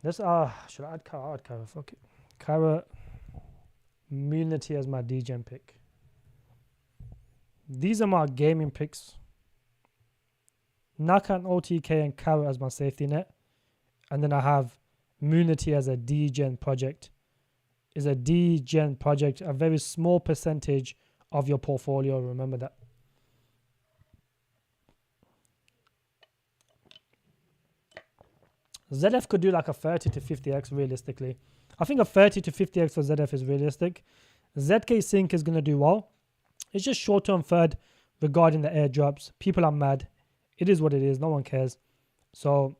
Let's should I add carrot? I'll add carrot. Fuck it. Carrot. Immunity as my degen pick. These are my gaming picks. Naka and OTK and carrot as my safety net, and then I have Immunity as a degen project. Is a degen project, a very small percentage of your portfolio. Remember that. ZF could do like a 30 to 50x realistically. I think a 30 to 50x for ZF is realistic. ZK Sync is going to do well. It's just short-term third regarding the airdrops. People are mad. It is what it is. No one cares. So,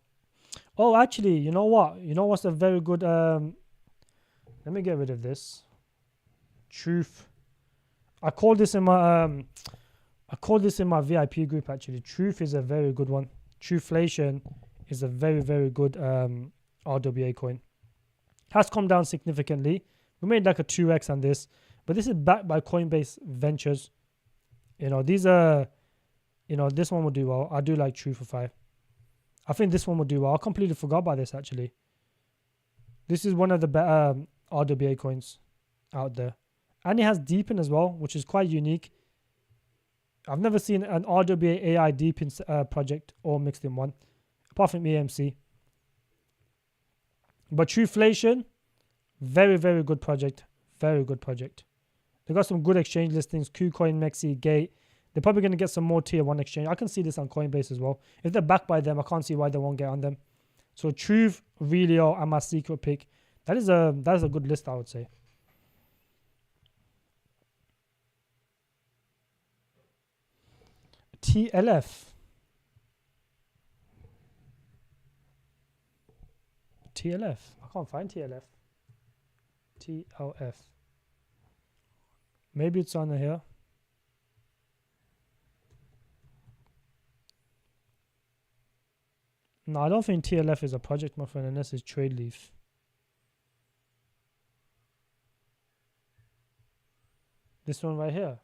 oh, actually, you know what? You know what's a very good... let me get rid of this. Truth. I called this in my VIP group, actually. Truth is a very good one. Truthflation is a very, very good RWA coin. Has come down significantly. We made like a 2x on this, but this is backed by Coinbase Ventures. You know, these are, you know, this one will do well. I do like Truth for 5. I think this one will do well. I completely forgot about this, actually. This is one of the better RWA coins out there. And it has Deepin as well, which is quite unique. I've never seen an RWA AI Deepin project all mixed in one, apart from EMC. But Truthflation, very, very good project. Very good project. They got some good exchange listings, KuCoin, Mexi, Gate. They're probably going to get some more tier 1 exchange. I can see this on Coinbase as well. If they're backed by them, I can't see why they won't get on them. So Truth, Relio, and my secret pick. That is a good list, I would say. TLF. TLF. I can't find TLF. TLF. Maybe it's on here. No, I don't think TLF is a project, my friend, unless it's TradeLeaf. This one right here.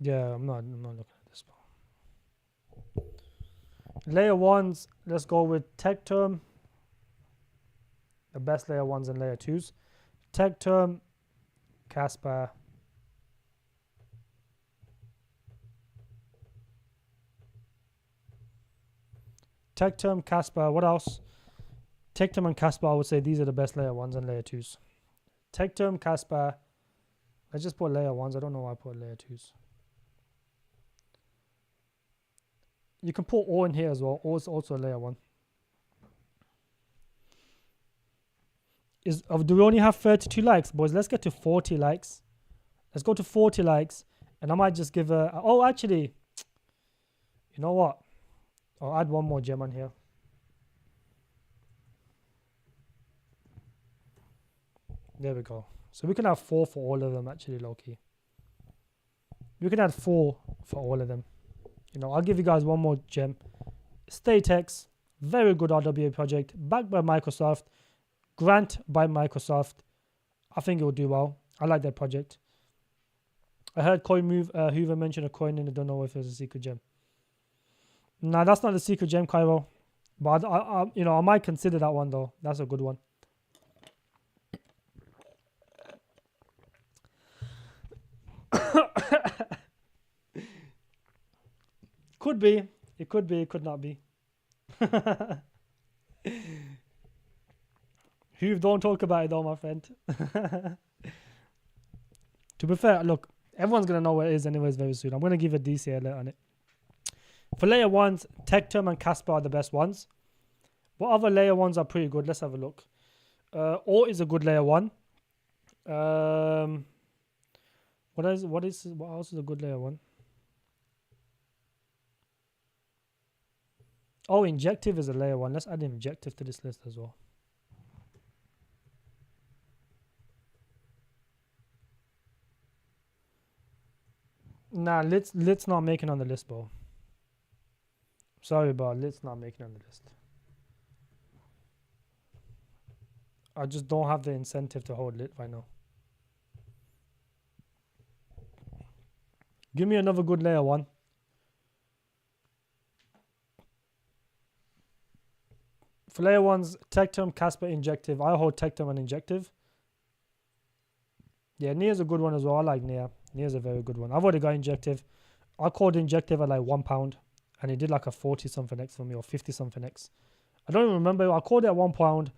Yeah, I'm not looking at this one. Layer 1s, let's go with Tech Term. The best layer 1s and layer 2s. Tectum, Casper. Tectum, Casper, what else? Tectum and Casper, I would say these are the best layer 1s and layer 2s. Tectum, Casper. Let's just put layer 1s. I don't know why I put layer 2s. You can put O in here as well. O is also a layer 1. Do we only have 32 likes? Boys, let's get to 40 likes. Let's go to 40 likes. And I might just give a... Oh, actually, you know what? I'll add one more gem on here. There we go. So we can have 4 for all of them, actually, low-key. We can add 4 for all of them. You know, I'll give you guys one more gem. Statex, very good RWA project, backed by Microsoft, grant by Microsoft. I think it will do well. I like that project. I heard Hoover mention a coin and I don't know if it's a secret gem. Nah, that's not the secret gem, Cairo. But I might consider that one though. That's a good one. Could be. It could be. It could not be. Hoove, don't talk about it though, my friend. To be fair, look, everyone's going to know what it is anyways very soon. I'm going to give a DC alert on it. For layer 1s, Tectum and Casper are the best ones. What other layer 1s are pretty good? Let's have a look. O is a good layer 1. What else is a good layer 1? Oh, Injective is a layer 1. Let's add Injective to this list as well. Nah, let's not make it on the list, bro. Sorry, but let's not make it on the list. I just don't have the incentive to hold lit right now. Give me another good layer 1. For layer 1s, Tectum, Casper, Injective. I hold Tectum and Injective. Yeah, Near's a good one as well. I like Near. Near's a very good one. I've already got Injective. I called Injective at like £1 and he did like a 40 something X for me or 50 something X. I don't even remember. I called it at £1.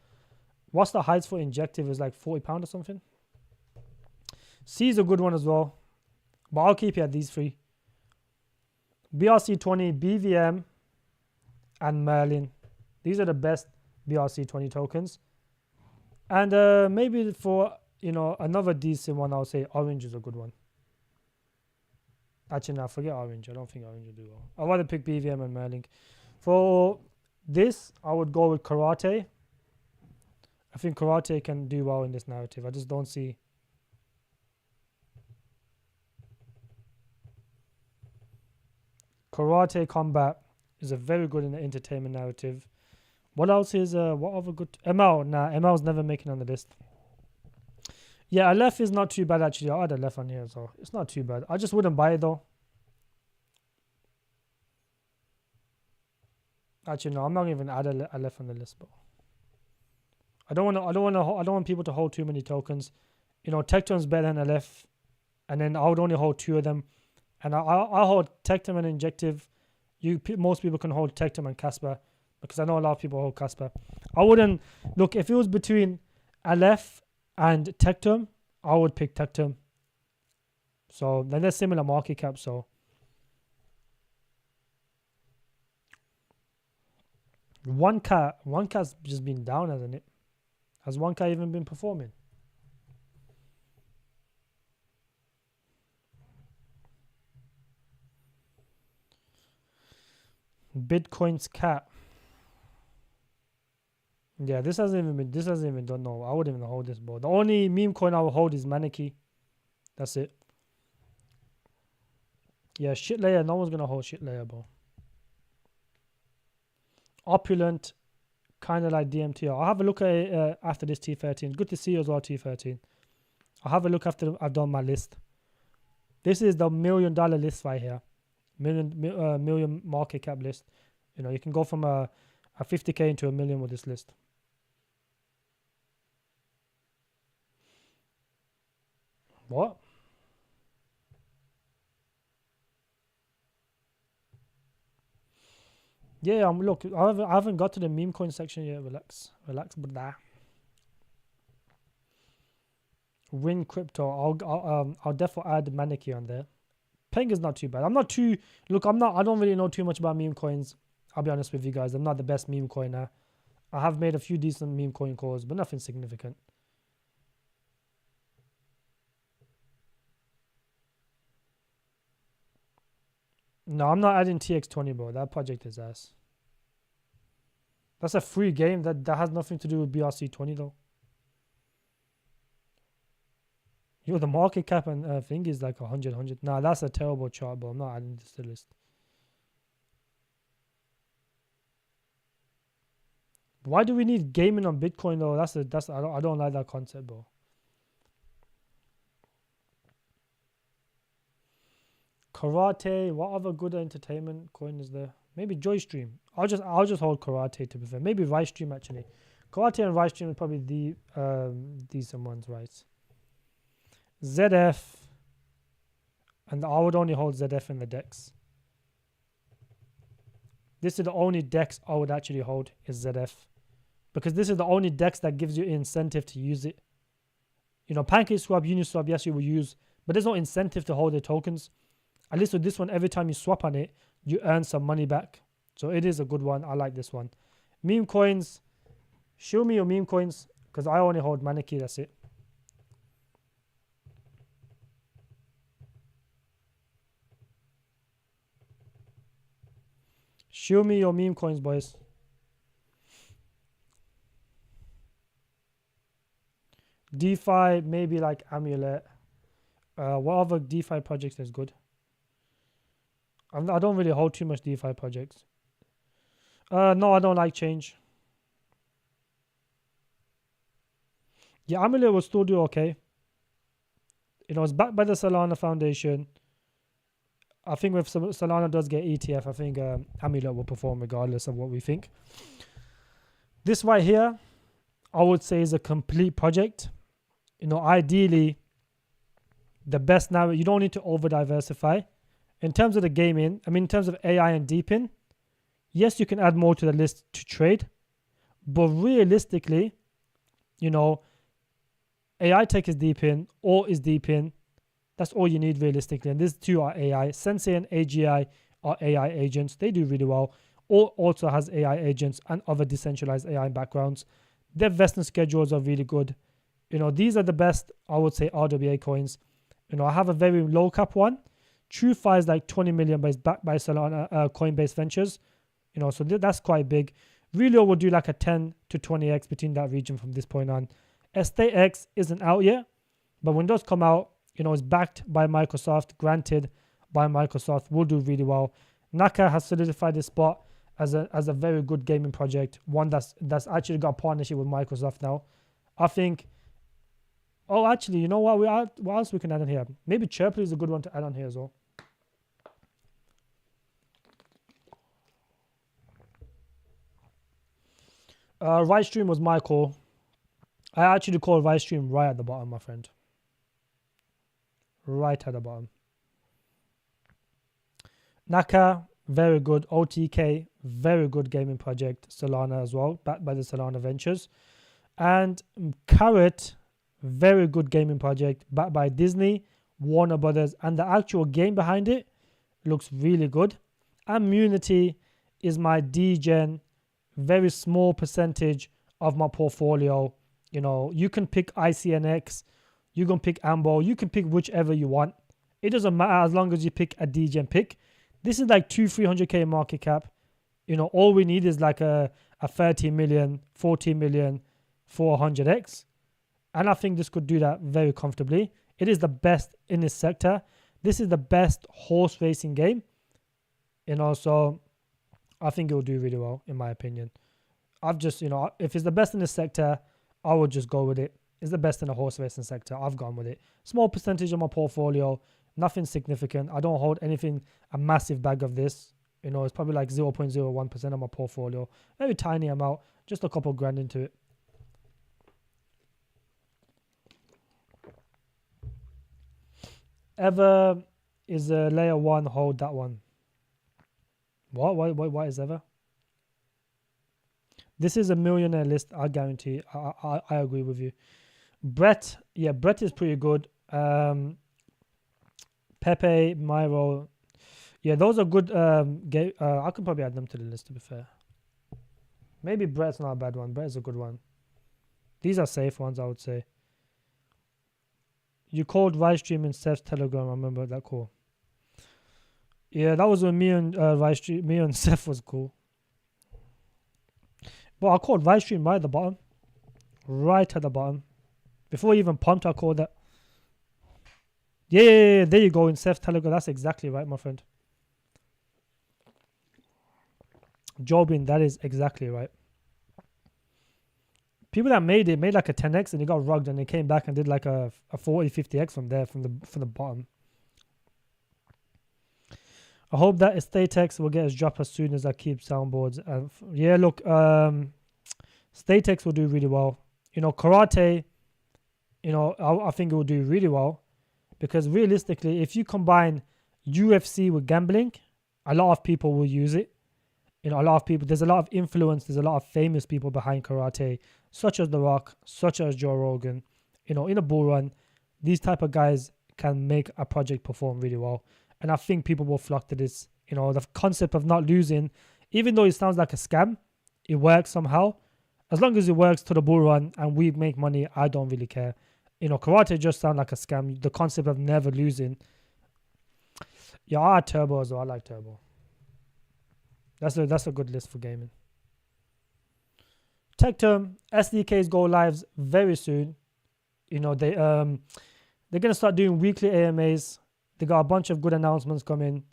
What's the heights for Injective is like £40 or something. C is a good one as well. But I'll keep it at these 3. BRC20, BVM, and Merlin. These are the best BRC20 tokens. And maybe for, another decent one, I'll say Orange is a good one. Actually, no, forget Orange. I don't think Orange will do well. I'd rather pick BVM and Merlin. For this, I would go with Karate. I think Karate can do well in this narrative. I just don't see... Karate Combat is a very good in the entertainment narrative. What else is what other good ML? Nah, ML's never making on the list. Yeah, Aleph is not too bad actually. I'll add Aleph on here as well. It's not too bad. I just wouldn't buy it though. Actually, no, I'm not even add Aleph on the list, but I don't want people to hold too many tokens. Tecton's better than Aleph, and then I would only hold 2 of them. And I hold Tectum and Injective. Most people can hold Tectum and Casper because I know a lot of people hold Casper. I wouldn't look if it was between Aleph and Tectum. I would pick Tectum. So then they're similar market cap. So 1K's just been down, hasn't it? Has 1K even been performing? Bitcoin's cat. Yeah, this hasn't even done no. I wouldn't even hold this, bro. The only meme coin I will hold is Maneki. That's it. Yeah, shit layer. No one's gonna hold shit layer, bro. Opulent, kind of like DMT. I'll have a look at it after this T13. Good to see you as well, T13. I'll have a look after I've done my list. This is the $1 million list right here. Million market cap list. You can go from a 50k into $1 million with this list. What? Yeah, look, I haven't got to the meme coin section yet. Relax, but nah. Win crypto. I'll definitely add Maneki on there. Peng is not too bad. I'm not too. Look, I don't really know too much about meme coins. I'll be honest with you guys. I'm not the best meme coiner. I have made a few decent meme coin calls, but nothing significant. No, I'm not adding TX20, bro. That project is ass. That's a free game. That has nothing to do with BRC20 though. Yo, the market cap and thing is like 100. Nah, that's a terrible chart, but I'm not adding this to the list. Why do we need gaming on Bitcoin though? I don't like that concept, bro. Karate. What other good entertainment coin is there? Maybe Joystream. I'll just hold Karate to be fair. Maybe Ricestream actually. Karate and Ricestream are probably the decent ones, right? ZF. And I would only hold ZF in the DEX. This is the only DEX I would actually hold is ZF. Because this is the only DEX that gives you incentive to use it. You know, PancakeSwap, Uniswap, yes, you will use, but there's no incentive to hold the tokens. At least with this one, every time you swap on it, you earn some money back. So it is a good one. I like this one. Meme coins. Show me your meme coins, because I only hold Maneki, that's it. Show me your meme coins, boys. DeFi, maybe like Amulet. What other DeFi projects is good? I don't really hold too much DeFi projects. No, I don't like change. Yeah, Amulet will still do okay. You know, it's backed by the Solana Foundation. I think if Solana does get ETF, I think Amulet will perform regardless of what we think. This right here, I would say is a complete project. You know, ideally, the best now, you don't need to over diversify. In terms of the gaming, I mean, in terms of AI and deepin, yes, you can add more to the list to trade. But realistically, you know, AI tech is deepin, or is deepin. That's all you need realistically. And these two are AI. Sensei and AGI are AI agents. They do really well. Or also has AI agents and other decentralized AI backgrounds. Their vesting schedules are really good. You know, these are the best, I would say, RWA coins. You know, I have a very low cap one. TrueFi is like 20 million, but it's backed by Solana, Coinbase Ventures. You know, so that's quite big. Relio will do like a 10 to 20x between that region from this point on. StateX isn't out yet, but when those come out, you know, it's backed by Microsoft, granted by Microsoft, will do really well. Naka has solidified this spot as a very good gaming project, one that's actually got a partnership with Microsoft now. I think. Oh, actually, you know what? What else we can add on here? Maybe Chirply is a good one to add on here as well. Ricestream was my call. I actually called Ricestream right at the bottom, my friend. Right at the bottom. Naka, very good. OTK, very good gaming project. Solana as well, backed by the Solana Ventures. And Carrot, very good gaming project, backed by Disney, Warner Brothers, and the actual game behind it looks really good. And Munity is my degen, very small percentage of my portfolio. You know, you can pick ICNX, you can pick Ambo, you can pick whichever you want. It doesn't matter as long as you pick a degen pick. This is like 300k market cap. You know, all we need is like a 30 million, 40 million, 400x. And I think this could do that very comfortably. It is the best in this sector. This is the best horse racing game. You know, so I think it will do really well, in my opinion. I've just, you know, if it's the best in this sector, I would just go with it. It's the best in the horse racing sector. I've gone with it. Small percentage of my portfolio, nothing significant. I don't hold anything, a massive bag of this. You know, it's probably like 0.01% of my portfolio. Very tiny amount, just a couple grand into it. Ever is a layer 1, hold that one. What is Ever? This is a millionaire list, I guarantee. I agree with you. Brett, yeah, Brett is pretty good. Pepe, Myro, yeah, those are good. I could probably add them to the list, to be fair. Maybe Brett's not a bad one. Brett's a good one. These are safe ones, I would say. You called Livestream in Steph's Telegram. I remember that call. Yeah, that was when me and Steph was cool. But I called Livestream right at the bottom. Right at the bottom. Before he even pumped, I called that. Yeah, there you go, in Steph's Telegram. That's exactly right, my friend. Jobin, that is exactly right. People that made like a 10x and they got rugged and they came back and did like a 40, 50x from there, from the bottom. I hope that StateX will get his drop as soon as I keep soundboards. Yeah, look, StateX will do really well. Karate, I think it will do really well, because realistically, if you combine UFC with gambling, a lot of people will use it. A lot of people, there's a lot of influence, there's a lot of famous people behind karate, such as The Rock, such as Joe Rogan. In a bull run, these type of guys can make a project perform really well. And I think people will flock to this. The concept of not losing, even though it sounds like a scam, it works somehow. As long as it works to the bull run and we make money, I don't really care. Karate just sounds like a scam. The concept of never losing. Yeah, I had Turbo as well. I like Turbo. That's a good list for gaming. Tech term, SDKs go lives very soon. They're gonna start doing weekly AMAs. They got a bunch of good announcements coming.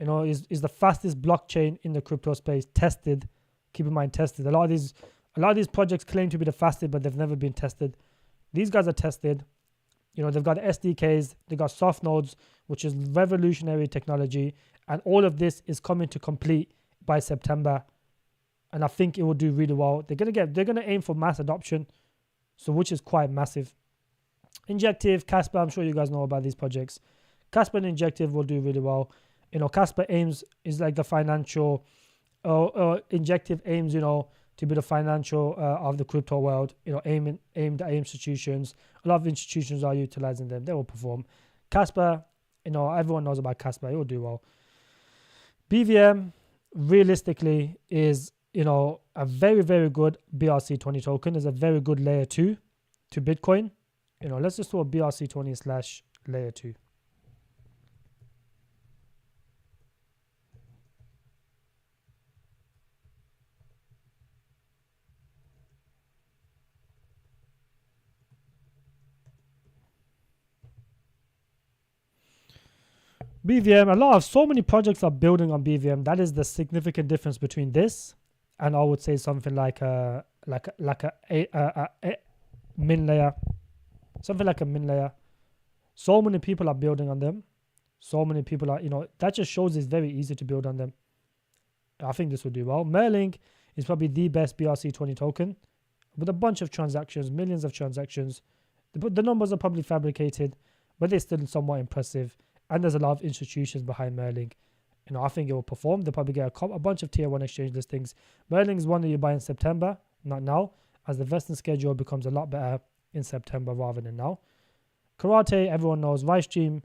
Is the fastest blockchain in the crypto space, tested. Keep in mind, tested. A lot of these projects claim to be the fastest, but they've never been tested. These guys are tested. They've got SDKs, they've got soft nodes, which is revolutionary technology, and all of this is coming to complete by September, and I think it will do really well. They're gonna aim for mass adoption, so which is quite massive. Injective, Casper, I'm sure you guys know about these projects. Casper and Injective will do really well. Casper is like the financial, Injective aims, to be the financial of the crypto world. Aimed at institutions. A lot of institutions are utilizing them. They will perform. Casper, everyone knows about Casper. It will do well. BVM, realistically, is a very, very good BRC20 token. Is a very good layer 2 to Bitcoin. Let's just do a BRC20 / layer 2. BVM, so many projects are building on BVM. That is the significant difference between this and I would say something like a min layer. Something like a min layer. So many people are building on them. So many people are, that just shows it's very easy to build on them. I think this will do well. Merlink is probably the best BRC20 token with a bunch of transactions, millions of transactions. The numbers are probably fabricated, but they're still somewhat impressive. And there's a lot of institutions behind Merlink. I think it will perform. They'll probably get a bunch of tier 1 exchange listings. Merlink is one that you buy in September, not now, as the vesting schedule becomes a lot better in September rather than now. Karate, everyone knows. Livestream,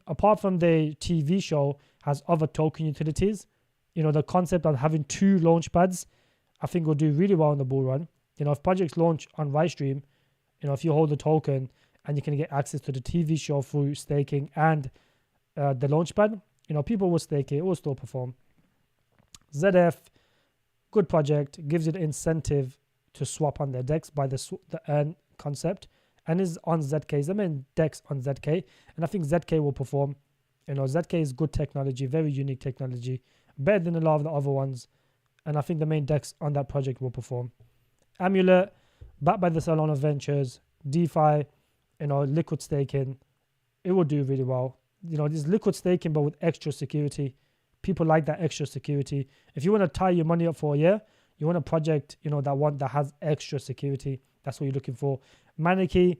apart from the TV show, has other token utilities. The concept of having 2 launch pads, I think will do really well in the bull run. If projects launch on Livestream, if you hold the token and you can get access to the TV show through staking and the launchpad, people will stake it. It will still perform. ZF, good project, gives you the incentive to swap on their DEX by the earn concept, and is on ZK. The main DEX on ZK, and I think ZK will perform. ZK is good technology, very unique technology, better than a lot of the other ones, and I think the main DEX on that project will perform. Amulet, backed by the Solana Ventures, DeFi, liquid staking, it will do really well. This liquid staking but with extra security. People like that extra security. If you want to tie your money up for a year, you want a project, that has extra security. That's what you're looking for. Maniki,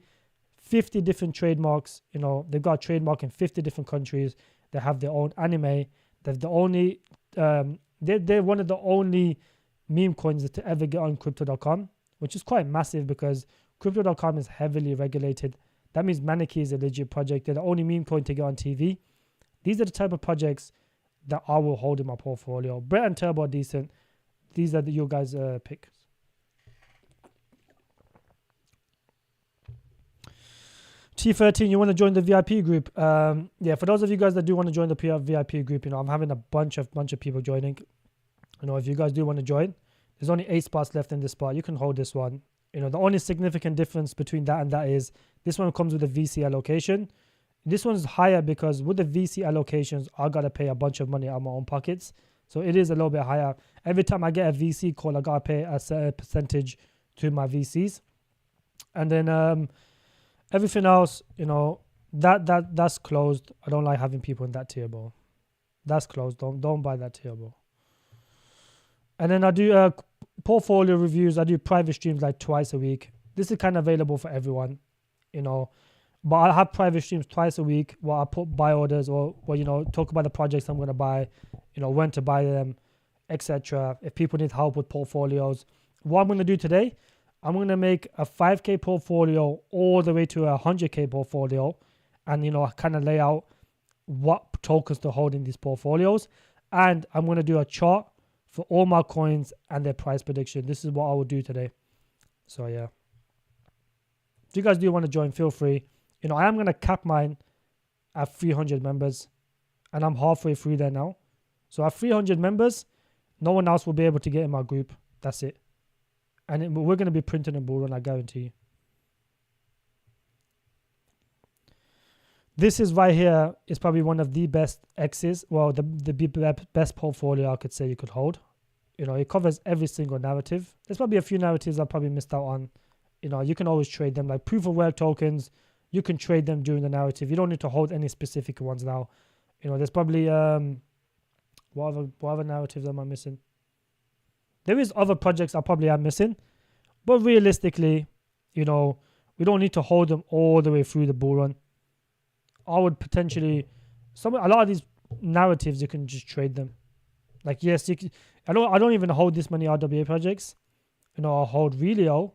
50 different trademarks. You know, they've got a trademark in 50 different countries. They have their own anime. They're the only, they're one of the only meme coins to ever get on crypto.com, which is quite massive because crypto.com is heavily regulated. That means Maneki is a legit project. They're the only meme coin to get on TV. These are the type of projects that I will hold in my portfolio. Brett and Turbo are decent. These are your guys' picks. T13, you want to join the VIP group? Yeah, for those of you guys that do want to join the VIP group, you know, I'm having a bunch of people joining. You know, if you guys do want to join, there's only 8 spots left in this spot. You can hold this one. You know, the only significant difference between that and that is this one comes with a VC allocation. This one's higher because with the VC allocations, I got to pay a bunch of money out of my own pockets. So it is a little bit higher. Every time I get a VC call, I got to pay a certain percentage to my VCs. And then everything else, you know, that's closed. I don't like having people in that tier, bro. That's closed. Don't buy that tier, bro. And then I do portfolio reviews. I do private streams like twice a week. This is kind of available for everyone, you know. But I have private streams twice a week where I put buy orders or you know, talk about the projects I'm going to buy, you know, when to buy them, etc. If people need help with portfolios. What I'm going to do today, I'm going to make a 5K portfolio all the way to a 100K portfolio and, you know, kind of lay out what tokens to hold in these portfolios. And I'm going to do a chart for all my coins and their price prediction. This is what I will do today. So, yeah. If you guys do want to join, feel free. You know, I am going to cap mine at 300 members. And I'm halfway through there now. So at 300 members, no one else will be able to get in my group. That's it. And we're going to be printing a bull run, I guarantee you. This is right here is probably one of the best X's. Well, the best portfolio I could say you could hold. You know, it covers every single narrative. There's probably a few narratives I probably missed out on. You know, you can always trade them. Like proof of work tokens, you can trade them during the narrative. You don't need to hold any specific ones now. You know, there's probably, what other narratives am I missing? There is other projects I probably am missing. But realistically, you know, we don't need to hold them all the way through the bull run. I would potentially, a lot of these narratives, you can just trade them. Like, yes, I don't even hold this many RWA projects. You know, I hold Relio,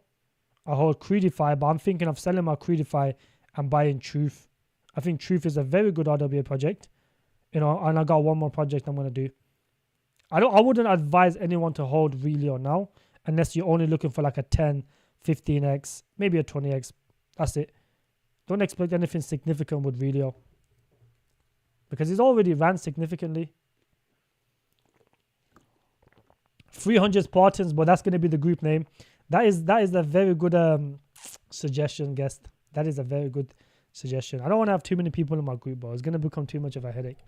I hold Creedify, but I'm thinking of selling my Creedify and buying Truth. I think Truth is a very good RWA project. You know, and I got one more project I'm going to do. I wouldn't advise anyone to hold Relio now, unless you're only looking for like a 10, 15x, maybe a 20x. That's it. Don't expect anything significant with Relio, because it's already ran significantly. 300 Spartans, but that's going to be the group name. That is a very good suggestion, guest. That is a very good suggestion. I don't want to have too many people in my group, but it's going to become too much of a headache.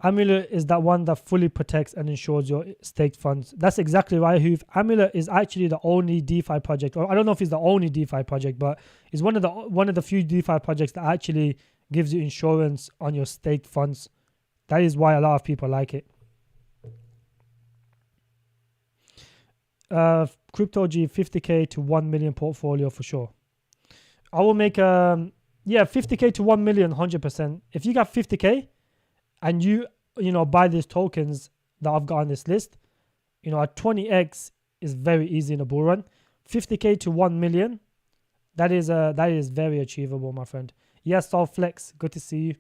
Amulet is that one that fully protects and ensures your staked funds. That's exactly right, Hoof. Amulet is actually the only DeFi project, or I don't know if it's the only DeFi project, but it's one of the few DeFi projects that actually gives you insurance on your staked funds. That is why a lot of people like it. Crypto G 50k to 1 million portfolio for sure. I will make 50k to 1 million 100%. If you got 50k and you know, buy these tokens that I've got on this list, you know, a 20x is very easy in a bull run. 50k to 1 million, that is very achievable, my friend. Yes, I'll flex. Good to see you.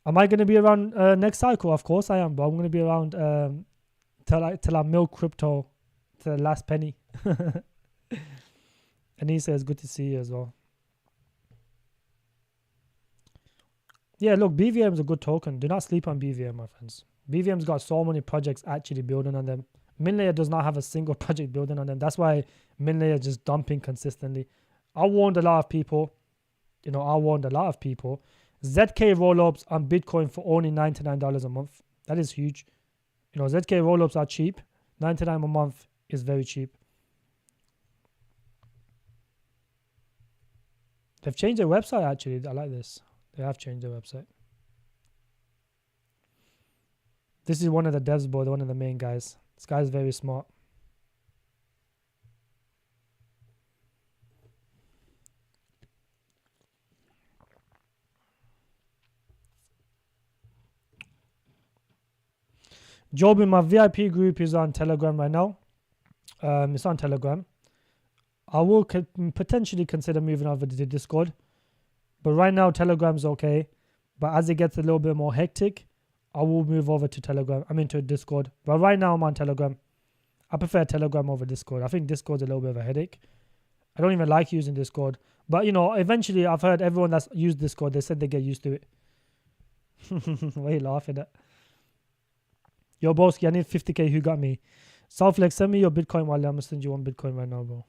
Am I going to be around next cycle? Of course I am, but I'm going to be around till I milk crypto to the last penny. And he says, good to see you as well. Yeah, look, BVM is a good token. Do not sleep on BVM, my friends. BVM's got so many projects actually building on them. Minlayer does not have a single project building on them. That's why Minlayer is just dumping consistently. I warned a lot of people. You know, ZK rollups on Bitcoin for only $99 a month. That is huge. You know, ZK rollups are cheap. $99 a month is very cheap. They've changed their website, actually. I like this. They have changed their website. This is one of the devs, boy, one of the main guys. This guy's very smart. Joby, my VIP group is on Telegram right now. It's on Telegram. I will potentially consider moving over to the Discord. But right now, Telegram's okay. But as it gets a little bit more hectic, I will move over to Telegram. I'm into Discord. But right now, I'm on Telegram. I prefer Telegram over Discord. I think Discord's a little bit of a headache. I don't even like using Discord. But, you know, eventually I've heard everyone that's used Discord, they said they get used to it. Why are you laughing at? Yo, Broski, I need 50k. Who got me? Southflex, send me your Bitcoin wallet. I'm going to send you one Bitcoin right now, bro.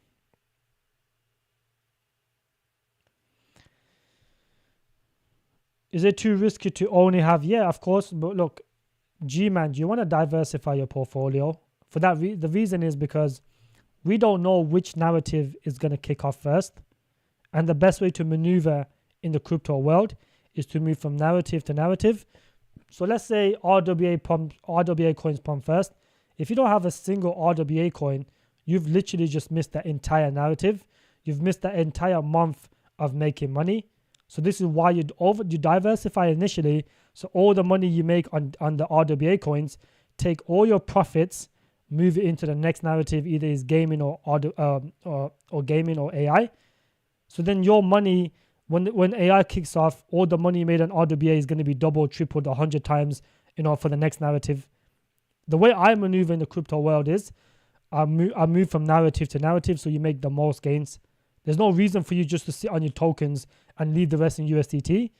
Is it too risky to only have? Yeah, of course. But look, G-Man, you want to diversify your portfolio. For that, the reason is because we don't know which narrative is going to kick off first. And the best way to maneuver in the crypto world is to move from narrative to narrative. So let's say RWA coins pump first. If you don't have a single RWA coin, you've literally just missed the entire narrative. You've missed the entire month of making money. So this is why you diversify initially. So all the money you make on the RWA coins, take all your profits, move it into the next narrative, either is gaming or gaming or AI. So then your money, when AI kicks off, all the money you made on RWA is going to be double, tripled, 100 times, you know, for the next narrative. The way I maneuver in the crypto world is I move from narrative to narrative, so you make the most gains. There's no reason for you just to sit on your tokens and leave the rest in USDT.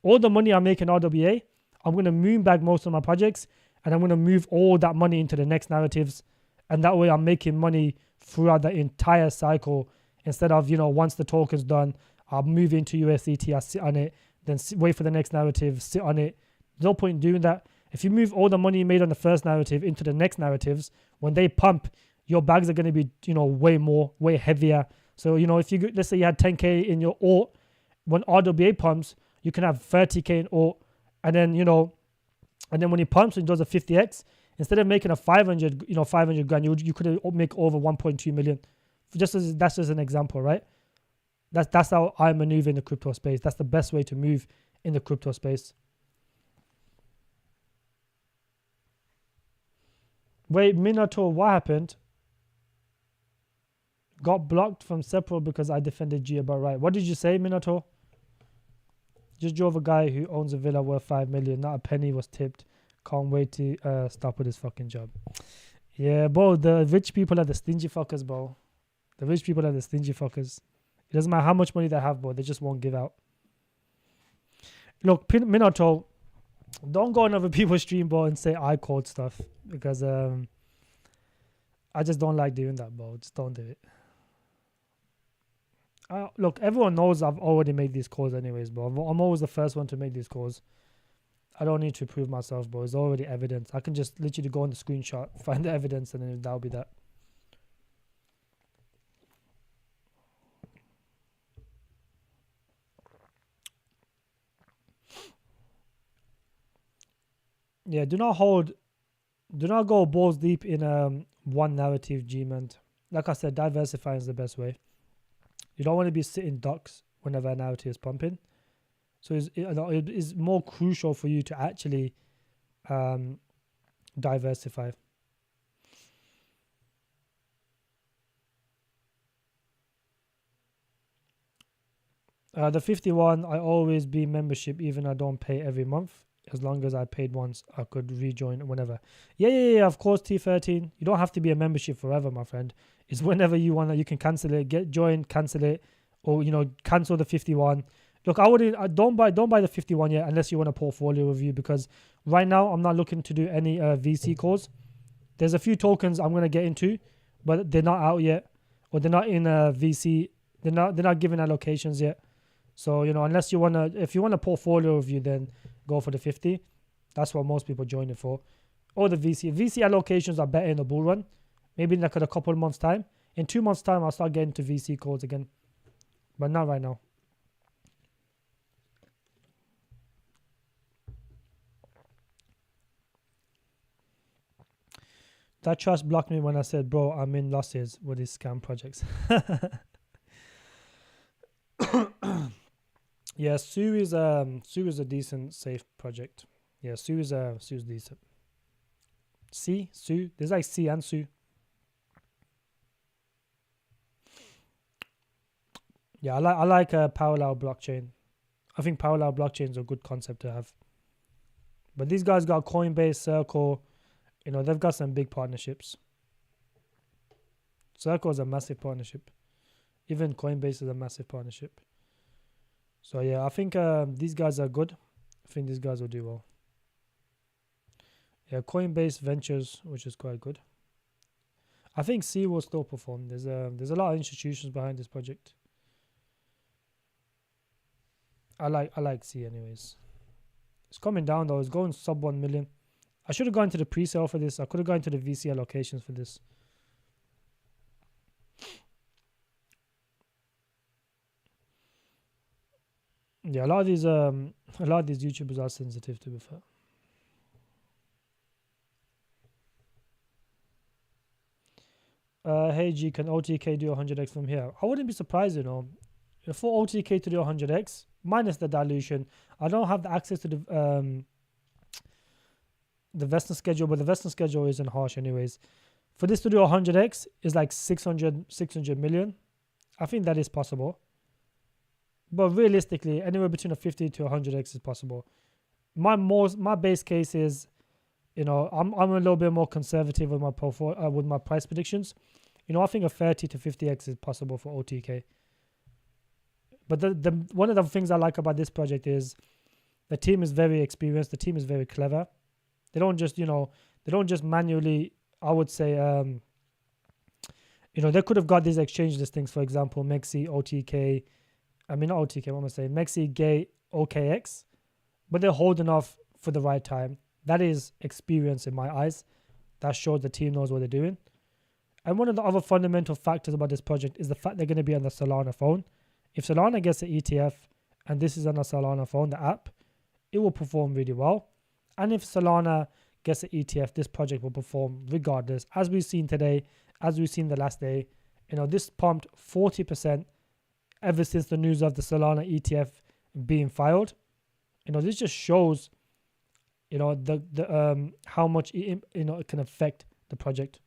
All the money I make in RWA, I'm going to moonbag most of my projects, and I'm going to move all that money into the next narratives. And that way I'm making money throughout the entire cycle. Instead of, you know, once the token's done, I'll move into USDT, I sit on it, then wait for the next narrative, sit on it. There's no point in doing that. If you move all the money you made on the first narrative into the next narratives, when they pump, your bags are going to be, you know, way heavier. So, you know, if you, let's say you had 10K in your alt, when RWA pumps, you can have 30K in alt. And then, you know, and then when it pumps and does a 50X, instead of making a 500 grand, you could make over 1.2 million. That's just an example, right? That's how I maneuver in the crypto space. That's the best way to move in the crypto space. Wait, Minato, what happened? Got blocked from Sepro because I defended G about right. What did you say, Minato? Just drove a guy who owns a villa worth 5 million. Not a penny was tipped. Can't wait to stop with his fucking job. Yeah, bro, the rich people are the stingy fuckers, bro. The rich people are the stingy fuckers. It doesn't matter how much money they have, bro. They just won't give out. Look, Minato, don't go on other people's stream, bro, and say I called stuff. Because I just don't like doing that, bro. Just don't do it. Look, everyone knows I've already made these calls anyways, bro. I'm always the first one to make these calls. I don't need to prove myself, bro. It's already evidence. I can just literally go on the screenshot, find the evidence, and then that'll be that. Yeah, do not go balls deep in one narrative, G-man. Like I said, diversifying is the best way. You don't want to be sitting ducks whenever a narrative is pumping. So it is more crucial for you to actually diversify. The 51, I always be membership even I don't pay every month. As long as I paid once, I could rejoin whenever. Yeah, of course, T13. You don't have to be a membership forever, my friend. It's whenever you want to, you can cancel it, join, cancel it, or, you know, cancel the 51. Look, don't buy the 51 yet unless you want a portfolio review, because right now I'm not looking to do any VC calls. There's a few tokens I'm going to get into, but they're not out yet, or they're not in VC. They're not giving allocations yet. So, you know, unless you want to, if you want a portfolio review, then go for the 50. That's what most people join it for. Or the VC. VC allocations are better in the bull run. Maybe in like a couple of months' time. In 2 months' time, I'll start getting to VC calls again. But not right now. That trust blocked me when I said, bro, I'm in losses with these scam projects. Yeah, Sue is a decent, safe project. Yeah, Sue is decent. Sue. There's like C and Sue. Yeah, I like parallel blockchain. I think parallel blockchain is a good concept to have. But these guys got Coinbase, Circle. You know, they've got some big partnerships. Circle is a massive partnership. Even Coinbase is a massive partnership. So yeah, I think these guys are good. I think these guys will do well. Yeah, Coinbase Ventures, which is quite good. I think C will still perform. There's a lot of institutions behind this project. I like C anyways. It's coming down though. It's going sub 1 million. I should have gone to the pre-sale for this. I could have gone to the VC allocations for this. Yeah, a lot of these YouTubers are sensitive, to be fair. Hey G, can OTK do 100x from here? I wouldn't be surprised, you know. For OTK to do 100x, minus the dilution, I don't have the access to the vesting schedule, but the vesting schedule isn't harsh anyways. For this to do 100x is like 600 million. I think that is possible. But realistically, anywhere between a 50 to 100x is possible. My base case is, you know, I'm a little bit more conservative with my with my price predictions. You know, I think a 30 to 50x is possible for OTK. But the one of the things I like about this project is the team is very experienced. The team is very clever. They don't just, you know, manually, I would say, you know, they could have got these exchange listings, for example, Mexi, OTK, I mean, not OTK, what am I saying? Mexi, Gate, OKX, but they're holding off for the right time. That is experience in my eyes. That shows the team knows what they're doing. And one of the other fundamental factors about this project is the fact they're going to be on the Solana phone. If Solana gets an ETF and this is on a Solana phone, the app, it will perform really well. And if Solana gets an ETF, this project will perform regardless. As we've seen today, as we've seen the last day, you know, this pumped 40% ever since the news of the Solana ETF being filed. You know, this just shows, you know, the how much it can affect the project.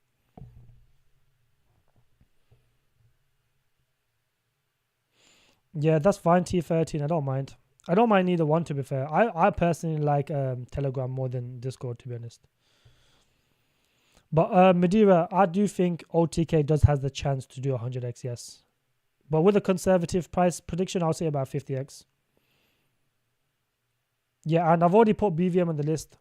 Yeah, that's fine. T13, I don't mind. I don't mind either one, to be fair. I personally like Telegram more than Discord, to be honest. But Madeira, I do think OTK does has the chance to do 100x, yes. But with a conservative price prediction, I'll say about 50x. Yeah, and I've already put BVM on the list.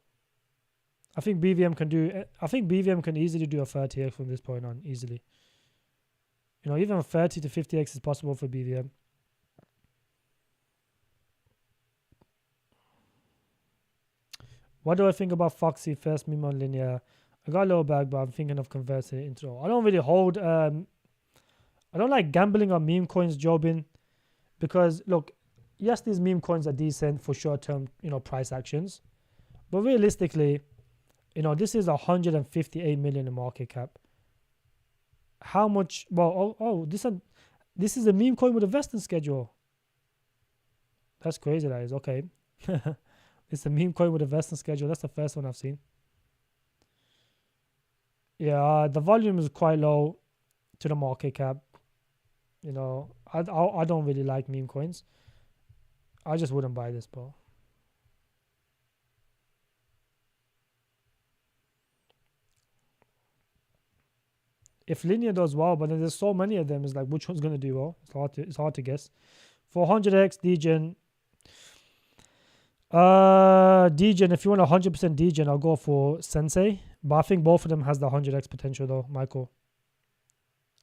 I think BVM can easily do a 30x from this point on, easily. You know, even a 30 to 50x is possible for BVM. What do I think about Foxy first meme on linear? I got a little bag, but I'm thinking of converting it into. I don't really hold. I don't like gambling on meme coins, Jobin, because look, yes, these meme coins are decent for short-term, you know, price actions, but realistically, you know, this is 158 million in market cap. How much? Well, this is a meme coin with a vesting schedule. That's crazy. That is okay. It's a meme coin with a vesting schedule. That's the first one I've seen. Yeah, the volume is quite low to the market cap. You know, I don't really like meme coins. I just wouldn't buy this, bro. If Linear does well, but then there's so many of them, it's like which one's gonna do well? It's hard to guess. For 100x degen, degen, if you want 100% degen, I'll go for Sensei. But I think both of them has the 100x potential though, Michael.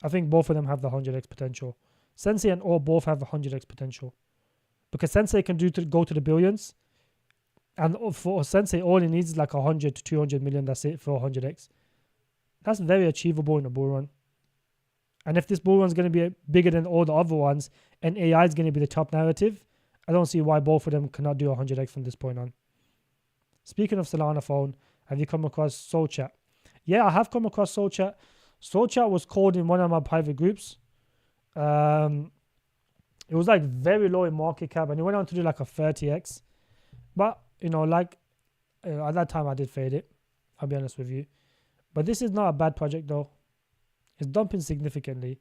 I think both of them have the 100x potential. Sensei and Or both have the 100x potential. Because Sensei can go to the billions. And for Sensei, all he needs is like 100 to 200 million. That's it for 100x. That's very achievable in a bull run. And if this bull run is going to be bigger than all the other ones, and AI is going to be the top narrative, I don't see why both of them cannot do 100x from this point on. Speaking of Solana phone, have you come across Soul Chat? Yeah, I have come across Soul Chat. Soul Chat was called in one of my private groups. It was like very low in market cap, and it went on to do like a 30x. But, you know, like, at that time I did fade it. I'll be honest with you. But this is not a bad project though. It's dumping significantly.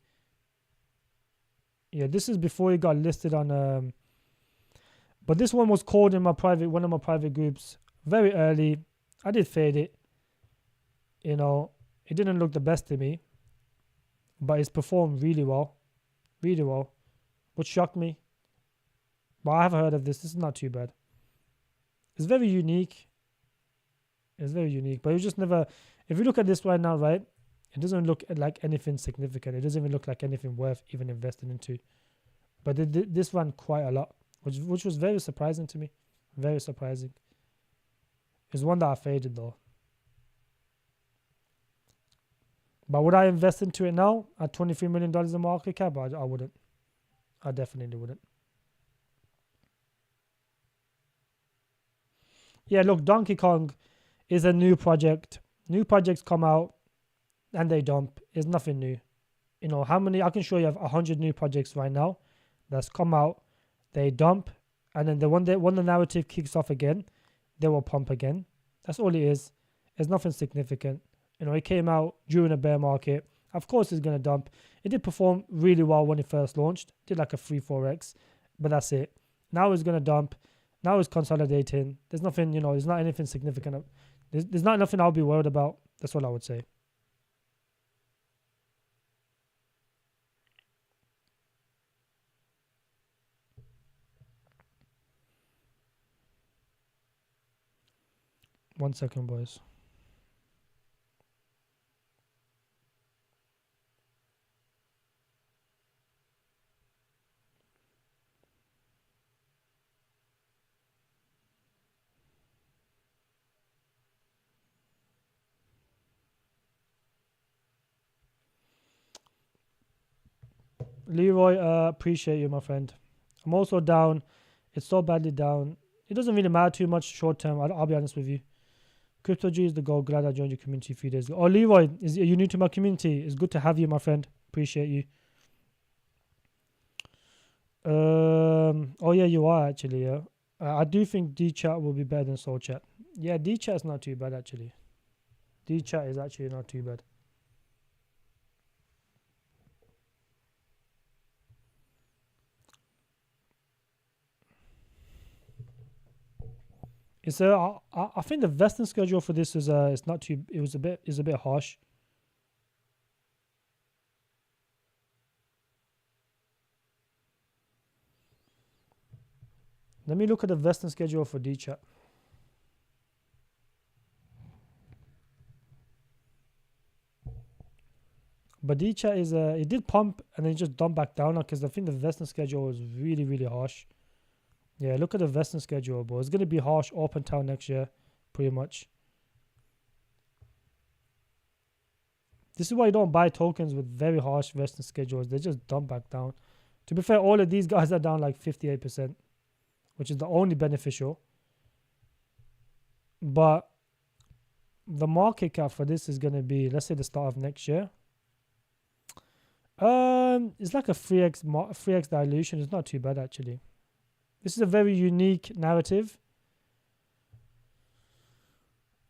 Yeah, this is before it got listed on but this one was called in one of my private groups very early. I did fade it. You know, it didn't look the best to me, but it's performed really well. Really well. Which shocked me. But I have heard of this. This is not too bad. It's very unique. It's very unique. But it was just never, if you look at this right now, right, it doesn't look like anything significant. It doesn't even look like anything worth even investing into. But this ran quite a lot, which was very surprising to me. Very surprising. It's one that I faded though. But would I invest into it now at $23 million in market cap? I wouldn't. I definitely wouldn't. Yeah, look, Donkey Kong is a new project. New projects come out and they dump. It's nothing new. You know, how many? I can show you 100 new projects right now that's come out. They dump, and then when the narrative kicks off again, they will pump again. That's all it is. It's nothing significant. You know, it came out during a bear market. Of course, it's going to dump. It did perform really well when it first launched. Did like a 3-4x, but that's it. Now it's going to dump. Now it's consolidating. There's nothing, you know, there's not anything significant. There's not nothing I'll be worried about. That's all I would say. One second, boys. Leroy, appreciate you, my friend. I'm also down. It's so badly down. It doesn't really matter too much short term. I'll be honest with you. Crypto G is the goal. Glad I joined your community a few days ago. Oh, Leroy, are you new to my community? It's good to have you, my friend. Appreciate you. Oh yeah, you are actually. Yeah, I do think D chat will be better than Soul Chat. Yeah, D chat is not too bad actually. D chat is actually not too bad. It's I think the vesting schedule for this is it's not too. It was a bit harsh. Let me look at the vesting schedule for D chat. But D chat is it did pump and then just dump back down because I think the vesting schedule was really harsh. Yeah, look at the vesting schedule, bro. It's gonna be harsh up until next year, pretty much. This is why you don't buy tokens with very harsh vesting schedules. They just dump back down. To be fair, all of these guys are down like 58%, which is the only beneficial. But the market cap for this is gonna be, let's say, the start of next year. It's like a 3x dilution. It's not too bad actually. This is a very unique narrative.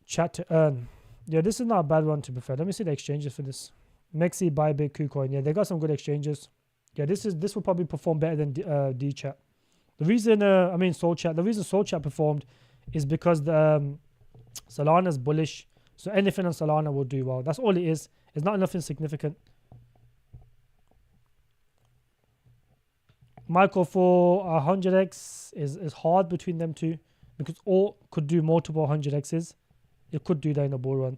Chat to earn. Yeah, this is not a bad one to be fair. Let me see the exchanges for this. Mexi, Bybit, KuCoin. Yeah, they got some good exchanges. Yeah, this will probably perform better than D chat. The reason Soul Chat. The reason Soul Chat performed is because the Solana's bullish. So anything on Solana will do well. That's all it is. It's not nothing significant. Michael, for 100x is hard between them two because all could do multiple 100x's. It could do that in a bull run.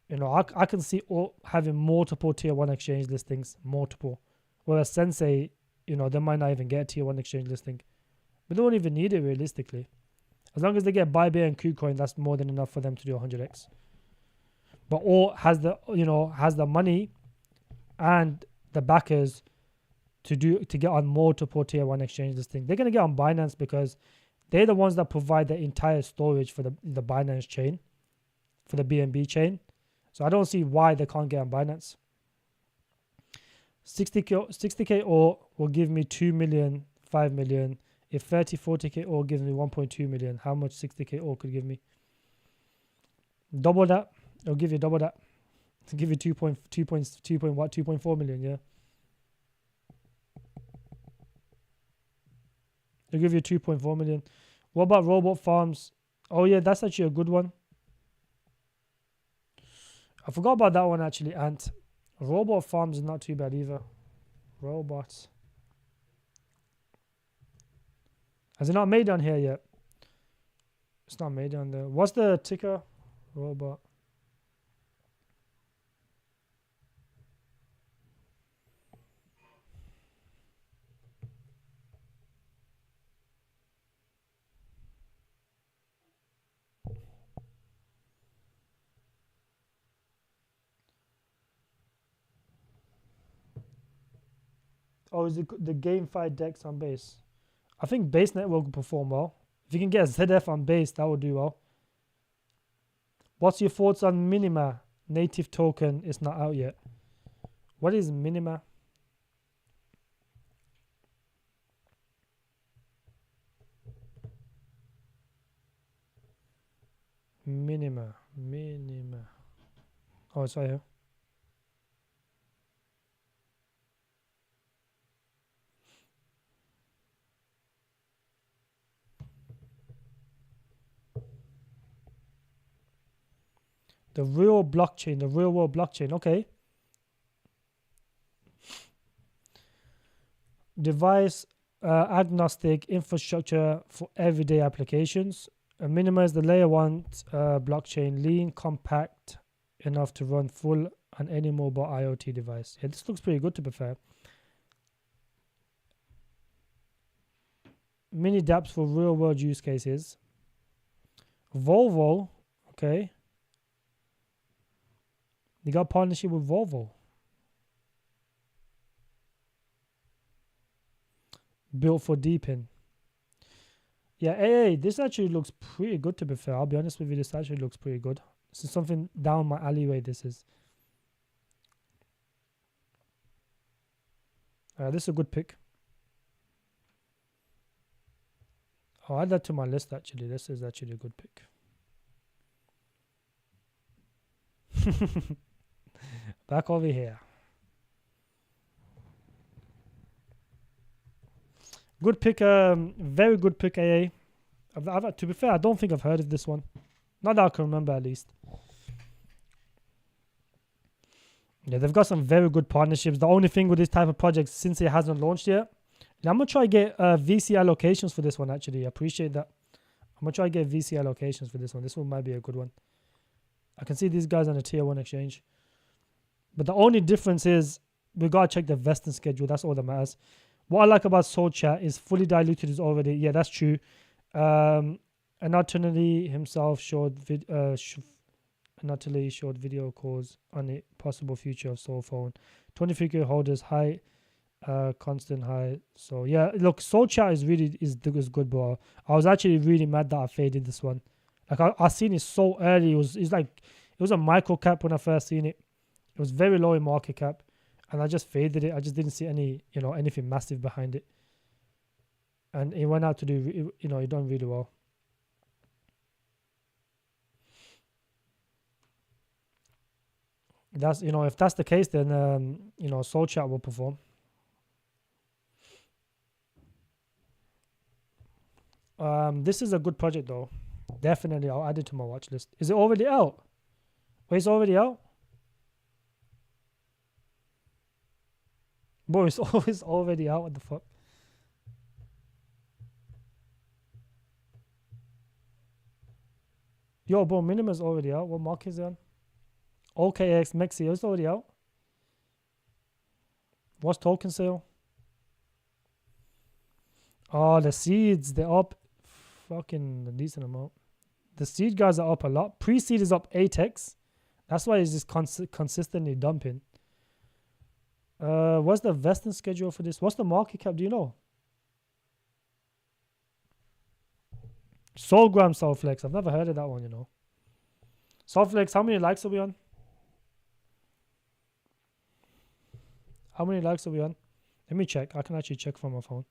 You know, I can see all having multiple tier 1 exchange listings, multiple. Whereas Sensei, you know, they might not even get a tier 1 exchange listing. But they don't even need it realistically. As long as they get Bybit and KuCoin, that's more than enough for them to do 100x. But all has the money and the backers to get on multiple tier 1 exchange listing. They're going to get on Binance because they're the ones that provide the entire storage for the Binance chain, for the BNB chain. So I don't see why they can't get on Binance. 60k ore will give me 2 million, 5 million. If 40k ore gives me 1.2 million, how much 60k ore could give me? Double that. It'll give you double that. It'll give you 2.4 million, yeah. It'll give you 2.4 million. What about robot farms? Oh yeah, that's actually a good one. I forgot about that one actually, Ant. Robot farms is not too bad either. Robots. Has it not made on here yet? It's not made on there. What's the ticker? Robot. Oh, is it the GameFi DEX on base? I think base network will perform well. If you can get a ZF on base, that would do well. What's your thoughts on Minima? Native token is not out yet. What is Minima? Minima. Oh, it's right here. The real blockchain, the real world blockchain. Okay. Device agnostic infrastructure for everyday applications. Minima is the layer 1 blockchain, lean, compact, enough to run full on any mobile IoT device. Yeah, this looks pretty good to be fair. Mini dApps for real world use cases. Volvo, okay. You got partnership with Volvo. Built for Deepin. Yeah, hey, this actually looks pretty good to be fair. I'll be honest with you, this actually looks pretty good. This is something down my alleyway, this is. This is a good pick. I'll add that to my list actually. This is actually a good pick. Back over here. Good pick, very good pick, AA. To be fair, I don't think I've heard of this one. Not that I can remember, at least. Yeah, they've got some very good partnerships. The only thing with this type of project, since it hasn't launched yet, and I'm going to try to get VC allocations for this one, actually. I appreciate that. I'm going to try to get VC allocations for this one. This one might be a good one. I can see these guys on a tier 1 exchange. But the only difference is we got to check the vesting schedule. That's all that matters. What I like about Soul Chat is fully diluted is already. Yeah, that's true. Anatoly himself showed video calls on the possible future of Soul Phone. 23K holders high, constant high. So yeah, look, Soul Chat is good, bro. I was actually really mad that I faded this one. Like I seen it so early. It was a micro cap when I first seen it. It was very low in market cap, and I just faded it. I just didn't see anything massive behind it, and it went out to do it done really well. That's if that's the case, then Soul Chat will perform. This is a good project though. Definitely, I'll add it to my watch list. Is it already out? Wait, it's already out? Bro, it's always already out. What the fuck? Yo, bro, Minima's already out. What market is it on? OKX Mexi, it's already out. What's token sale? Oh, the seeds, they're up fucking a decent amount. The seed guys are up a lot. Pre-seed is up 8x. That's why it's just consistently dumping. What's the vesting schedule for this? What's the market cap? Do you know? Soulgram Soulflex. I've never heard of that one, Soulflex, how many likes are we on? How many likes are we on? Let me check. I can actually check from my phone.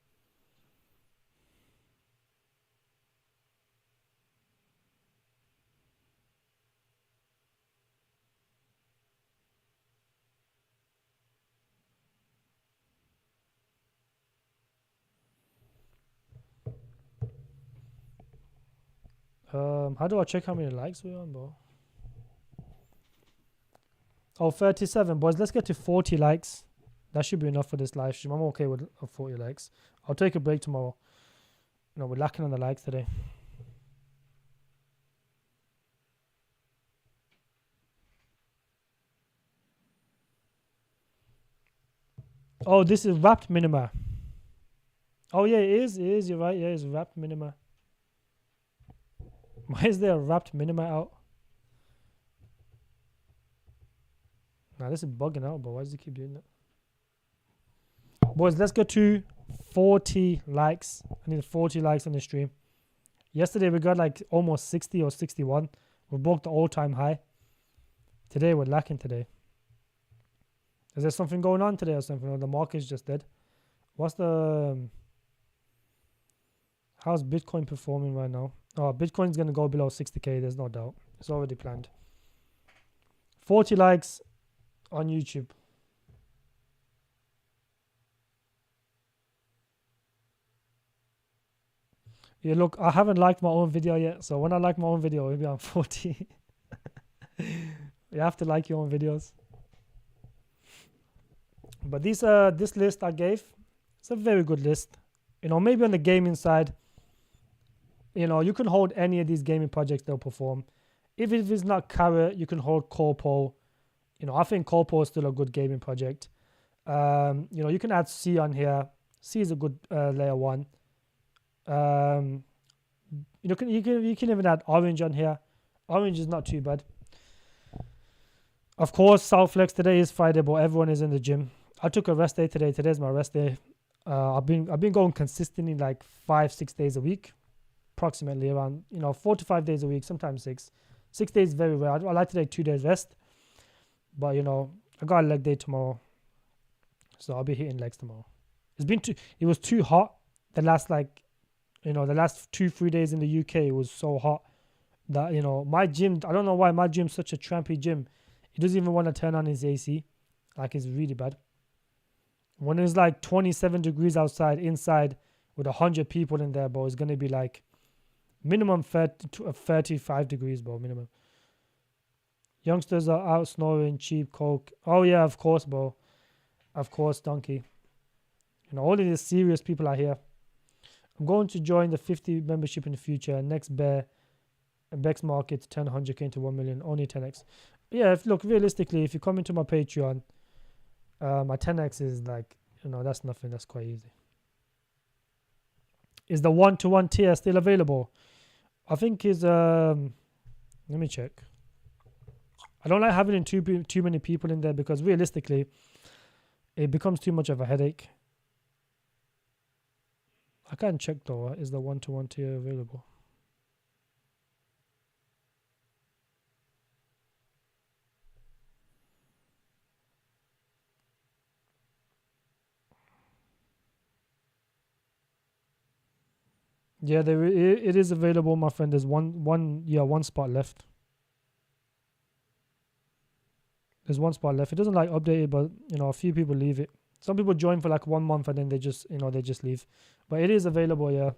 How do I check how many likes we're on, bro? Oh, 37, boys. Let's get to 40 likes. That should be enough for this live stream. I'm okay with 40 likes. I'll take a break tomorrow. No, we're lacking on the likes today. Oh, this is wrapped minima. Oh, yeah, it is. It is. You're right. Yeah, it's wrapped minima. Why is there a wrapped minima out? Nah, this is bugging out, but why does it keep doing that? Boys, let's go to 40 likes. I need 40 likes on the stream. Yesterday, we got like almost 60 or 61. We broke the all-time high. Today, we're lacking today. Is there something going on today or something? Or the market's just dead? What's the... how's Bitcoin performing right now? Oh, Bitcoin's going to go below 60k. There's no doubt. It's already planned. 40 likes on YouTube. Yeah, look, I haven't liked my own video yet. So when I like my own video, it'll be on 40. You have to like your own videos. But this list I gave, it's a very good list. You know, maybe on the gaming side, you know, you can hold any of these gaming projects, they'll perform. If it's not Carrot, you can hold Corpo. You know, I think Corpo is still a good gaming project. You know, you can add C on here. C is a good layer one. You know, you can even add Orange on here. Orange is not too bad. Of course, Southflex today is Friday, but everyone is in the gym. I took a rest day today. Today's my rest day. I've been going consistently like 5-6 days a week, approximately around 4 to 5 days a week, sometimes 6. 6 days very rare. I like to take 2 days rest, but I got a leg day tomorrow, so I'll be hitting legs tomorrow. It was too hot. The last the last 2-3 days in the UK, it was so hot that my gym. I don't know why my gym's such a trampy gym. He doesn't even want to turn on his AC. Like, it's really bad. When it's like 27 degrees outside, inside with 100 people in there, bro, it's going to be like minimum 35 degrees, bro, minimum. Youngsters are out snoring cheap coke. Oh, yeah, of course, bro. Of course, donkey. All of these serious people are here. I'm going to join the 50 membership in the future. Next Bex market to turn 100k into 1 million, only 10x. Yeah, look, realistically, if you come into my Patreon, my 10x is like, that's nothing. That's quite easy. Is the 1-to-1 tier still available? I think let me check. I don't like having too many people in there because realistically, it becomes too much of a headache. I can't check though. Is the 1-to-1 tier available? Yeah, it is available, my friend. There's one spot left. There's one spot left. It doesn't like update it, but a few people leave it. Some people join for like 1 month and then they just leave. But it is available, yeah.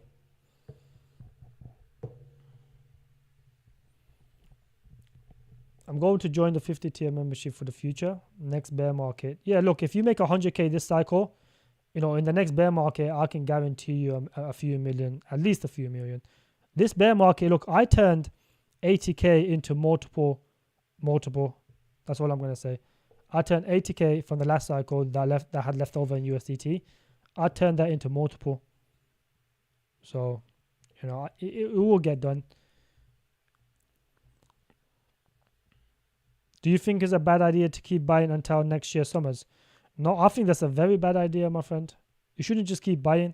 I'm going to join the 50 tier membership for the future. Next bear market. Yeah, look, if you make 100k this cycle, in the next bear market, I can guarantee you a few million, at least a few million. This bear market, look, I turned 80k into multiple. That's all I'm going to say. I turned 80k from the last cycle that had left over in USDT. I turned that into multiple. So, it will get done. Do you think it's a bad idea to keep buying until next year summers? No, I think that's a very bad idea, my friend. You shouldn't just keep buying.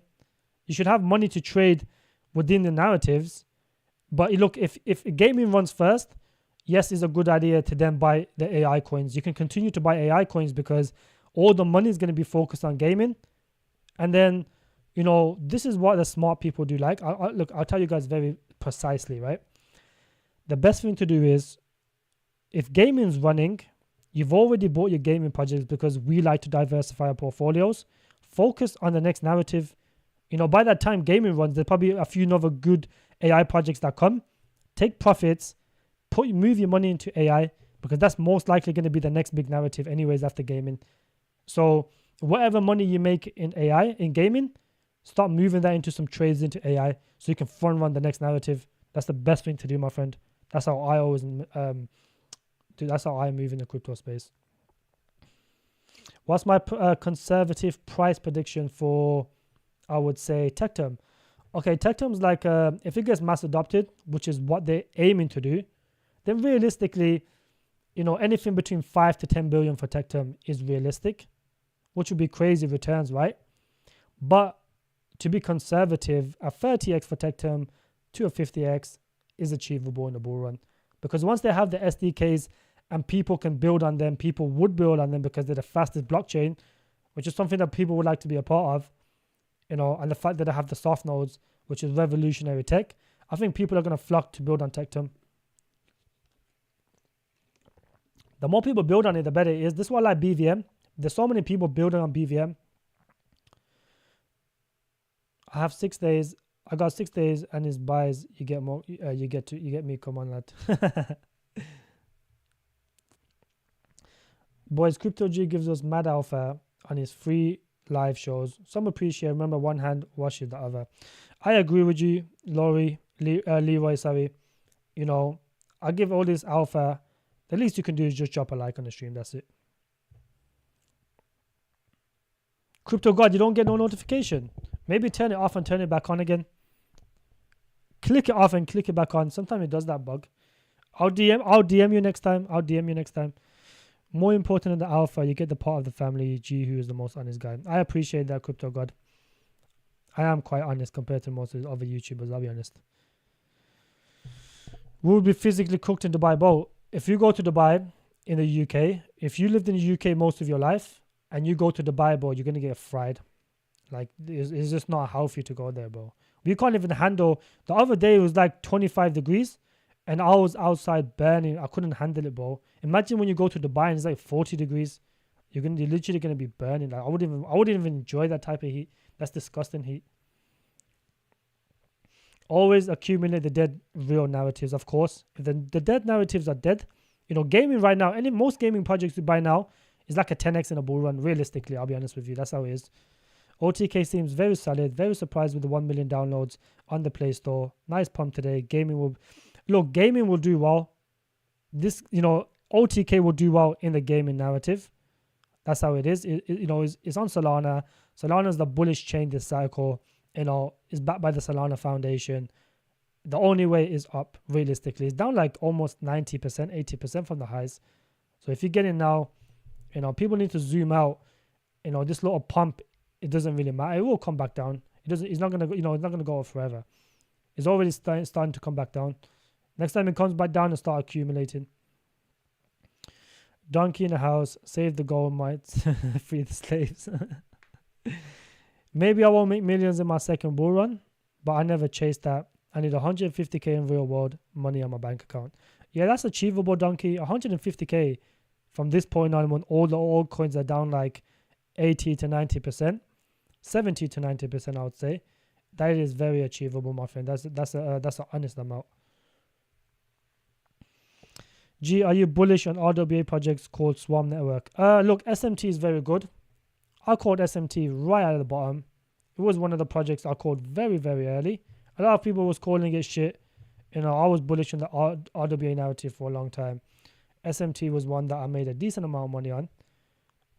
You should have money to trade within the narratives. But look, if gaming runs first, yes, it's a good idea to then buy the AI coins. You can continue to buy AI coins because all the money is going to be focused on gaming. And then, this is what the smart people do. Like, I'll tell you guys very precisely, right? The best thing to do is, if gaming is running, you've already bought your gaming projects because we like to diversify our portfolios. Focus on the next narrative. By that time gaming runs, there's probably a few other good AI projects that come. take profits, move your money into AI, because that's most likely going to be the next big narrative anyways after gaming. So whatever money you make in AI, in gaming, start moving that into some trades into AI so you can front run the next narrative. That's the best thing to do, my friend. That's how I always do. That's how I move in the crypto space. What's my conservative price prediction for, I would say, tech term? Okay, tech term's like, if it gets mass adopted, which is what they're aiming to do, then realistically, anything between 5 to 10 billion for tech term is realistic, which would be crazy returns, right? But to be conservative, a 30x for tech term to a 50x is achievable in the bull run, because once they have the SDKs and people can build on them, people would build on them because they're the fastest blockchain, which is something that people would like to be a part of, and the fact that they have the soft nodes, which is revolutionary tech, I think people are going to flock to build on tech term. The more people build on it, the better it is. This is why I like BVM. There's so many people building on BVM. I have 6 days. I got 6 days, and his buys. You get more. You get me. Come on, lad. Boys, Crypto G gives us mad alpha on his free live shows. Some appreciate. Remember, one hand washes the other. I agree with you, Leroy. Sorry. I give all this alpha. The least you can do is just drop a like on the stream. That's it. Crypto God, you don't get no notification. Maybe turn it off and turn it back on again. Click it off and click it back on. Sometimes it does that bug. I'll DM you next time. More important than the alpha, you get the part of the family. G, who is the most honest guy. I appreciate that, Crypto God. I am quite honest compared to most of the other YouTubers, I'll be honest. We will be physically cooked in Dubai, bro. If you go to Dubai in the UK, if you lived in the UK most of your life and you go to Dubai, bro, you're going to get fried. Like, it's just not healthy to go there, bro. We can't even handle. The other day it was like 25 degrees and I was outside burning. I couldn't handle it, bro. Imagine when you go to Dubai and it's like 40 degrees. You're literally going to be burning. Like, I wouldn't even enjoy that type of heat. That's disgusting heat. Always accumulate the dead real narratives, of course. If the dead narratives are dead, gaming right now, most gaming projects you buy now is like a 10x in a bull run. Realistically, I'll be honest with you. That's how it is. OTK seems very solid. Very surprised with the 1 million downloads on the Play Store. Nice pump today. Gaming will do well. This, OTK will do well in the gaming narrative. That's how it is. It's on Solana. Solana is the bullish chain this cycle. Is backed by the Solana Foundation. The only way is up, realistically. It's down like almost 90%, 80% from the highs. So if you get in now, people need to zoom out. This little pump, it doesn't really matter. It will come back down. It's not gonna it's not gonna go up forever. It's already starting to come back down. Next time it comes back down and start accumulating. Donkey in the house, save the gold mites, free the slaves. Maybe I won't make millions in my second bull run, but I never chase that. I need 150k in real world money on my bank account. Yeah, that's achievable, Donkey. 150k from this point on, when all the altcoins are down like 80 to 90%, 70 to 90%, I would say. That is very achievable, my friend. That's an honest amount. G, are you bullish on RWA projects called Swarm Network? Look, SMT is very good. I called SMT right at the bottom. It was one of the projects I called very, very early. A lot of people was calling it shit. I was bullish on the RWA narrative for a long time. SMT was one that I made a decent amount of money on.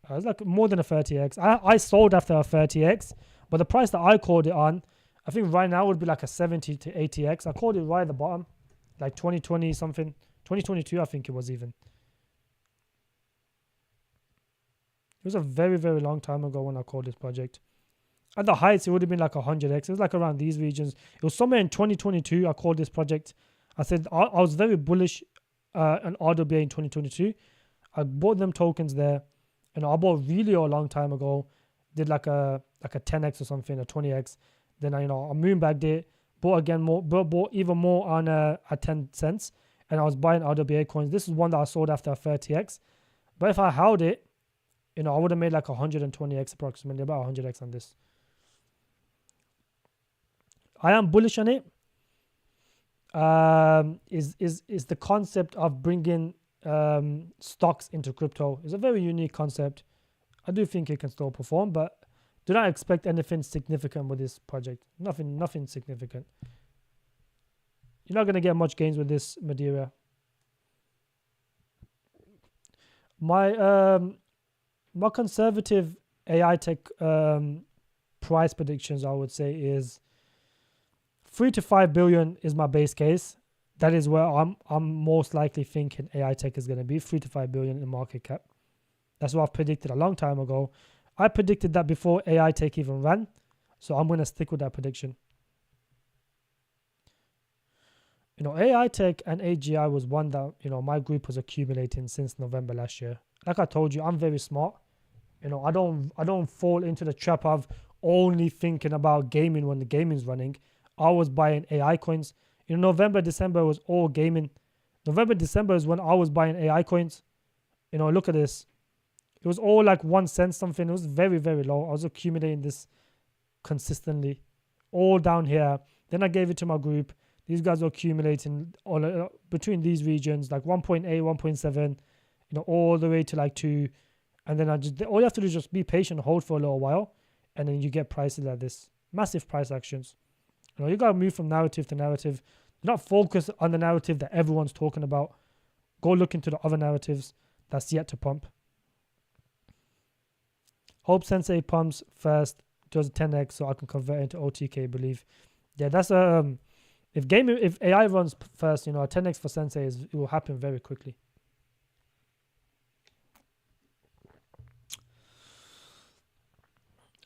It was like more than a 30x. I sold after a 30x, but the price that I called it on, I think right now would be like a 70 to 80x. I called it right at the bottom, like 2020 something. 2022, I think it was even. It was a very, very long time ago when I called this project. At the heights, it would have been like 100x. It was like around these regions. It was somewhere in 2022 I called this project. I said I was very bullish on RWA in 2022. I bought them tokens there. I bought really a long time ago. Did like a 10x or something, a 20x. Then I moonbagged it. Bought even more on at 10 cents. And I was buying RWA coins. This is one that I sold after a 30x. But if I held it, I would have made like 120x approximately, about 100x on this. I am bullish on it. is the concept of bringing stocks into crypto. It's a very unique concept. I do think it can still perform, but do not expect anything significant with this project. Nothing significant. You're not going to get much gains with this Madeira. My conservative AI tech price predictions, I would say, is 3 to 5 billion is my base case. That is where I'm most likely thinking AI tech is going to be, 3 to 5 billion in market cap. That's what I've predicted a long time ago. I predicted that before AI tech even ran, so I'm going to stick with that prediction. AI tech and AGI was one that, my group was accumulating since November last year. Like I told you, I'm very smart. I don't fall into the trap of only thinking about gaming when the gaming's running. I was buying AI coins. November, December was all gaming. November, December is when I was buying AI coins. Look at this. It was all like 1 cent something. It was very, very low. I was accumulating this consistently, all down here. Then I gave it to my group. These guys are accumulating all between these regions, like 1.8, 1.7, all the way to like 2. And then all you have to do is just be patient, hold for a little while, and then you get prices like this. Massive price actions. You got to move from narrative to narrative. Not focus on the narrative that everyone's talking about. Go look into the other narratives that's yet to pump. Hope Sensei pumps first, does 10x so I can convert into OTK, believe. Yeah, that's if AI runs first, a 10x for Sensei it will happen very quickly.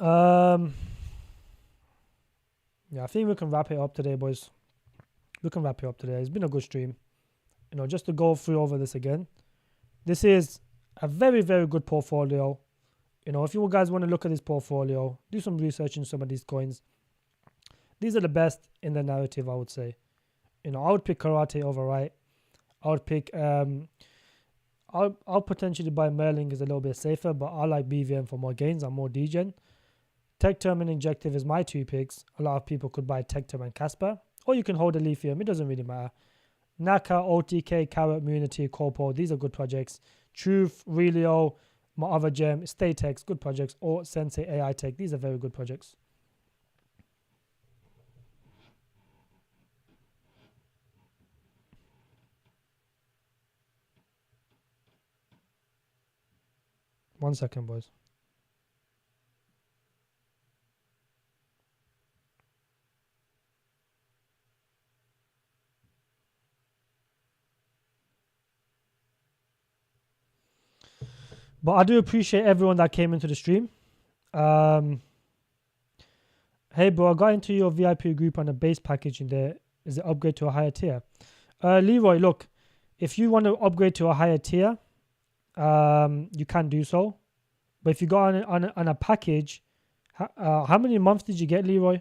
Yeah, I think we can wrap it up today, boys. We can wrap it up today. It's been a good stream. Just to go through over this again. This is a very, very good portfolio. If you guys want to look at this portfolio, do some research in some of these coins. These are the best in the narrative, I would say. I would pick Karate over Right. I would pick, I'll potentially buy Merlin is a little bit safer, but I like BVM for more gains. I'm more degen. Tectum and Injective is my 2 picks. A lot of people could buy Tectum and Casper, or you can hold a Lithium. It doesn't really matter. Naka, OTK, Carrot, Immunity, Corpo, these are good projects. Truth, Relio, my other gem, Statex, good projects, or Sensei AI Tech. These are very good projects. One second, boys. But I do appreciate everyone that came into the stream. Hey, bro, I got into your VIP group on a base package in there. Is it upgrade to a higher tier? Leroy, look, if you want to upgrade to a higher tier, you can do so. But if you go on a package, how many months did you get, Leroy?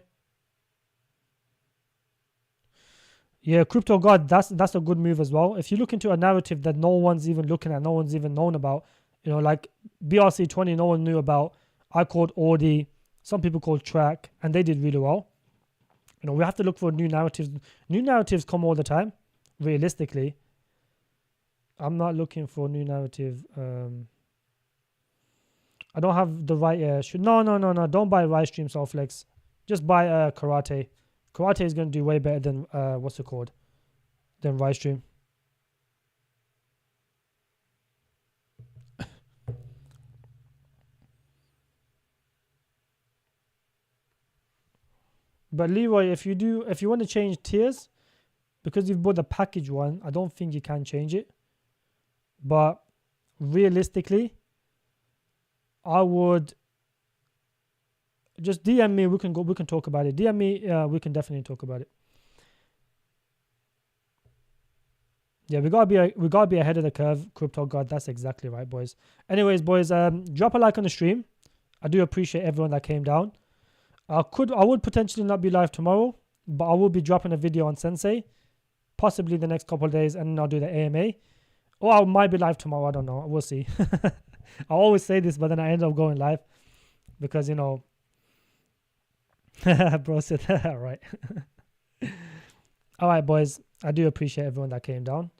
Yeah, Crypto God, that's a good move as well. If you look into a narrative that no one's even looking at, no one's even known about, like BRC20, no one knew about. I called Audi, some people called Track, and they did really well. We have to look for new narratives. New narratives come all the time, realistically. I'm not looking for new narrative. I don't have the right. No. Don't buy Rice Stream Soulflex. Just buy Karate. Karate is going to do way better than what's it called? Than Rice Stream. But Leroy, if you want to change tiers, because you've bought the package one, I don't think you can change it. But realistically, I would just DM me. We can talk about it. DM me. We can definitely talk about it. Yeah, we gotta be ahead of the curve. Crypto God, that's exactly right, boys. Anyways, boys, drop a like on the stream. I do appreciate everyone that came down. I would potentially not be live tomorrow, but I will be dropping a video on Sensei, possibly the next couple of days, and then I'll do the AMA. Or I might be live tomorrow. I don't know. We'll see. I always say this, but then I end up going live because bro said that right. All right, boys. I do appreciate everyone that came down,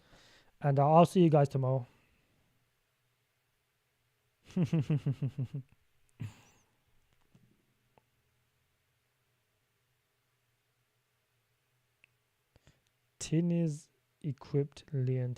and I'll see you guys tomorrow. Tin is equipped Leon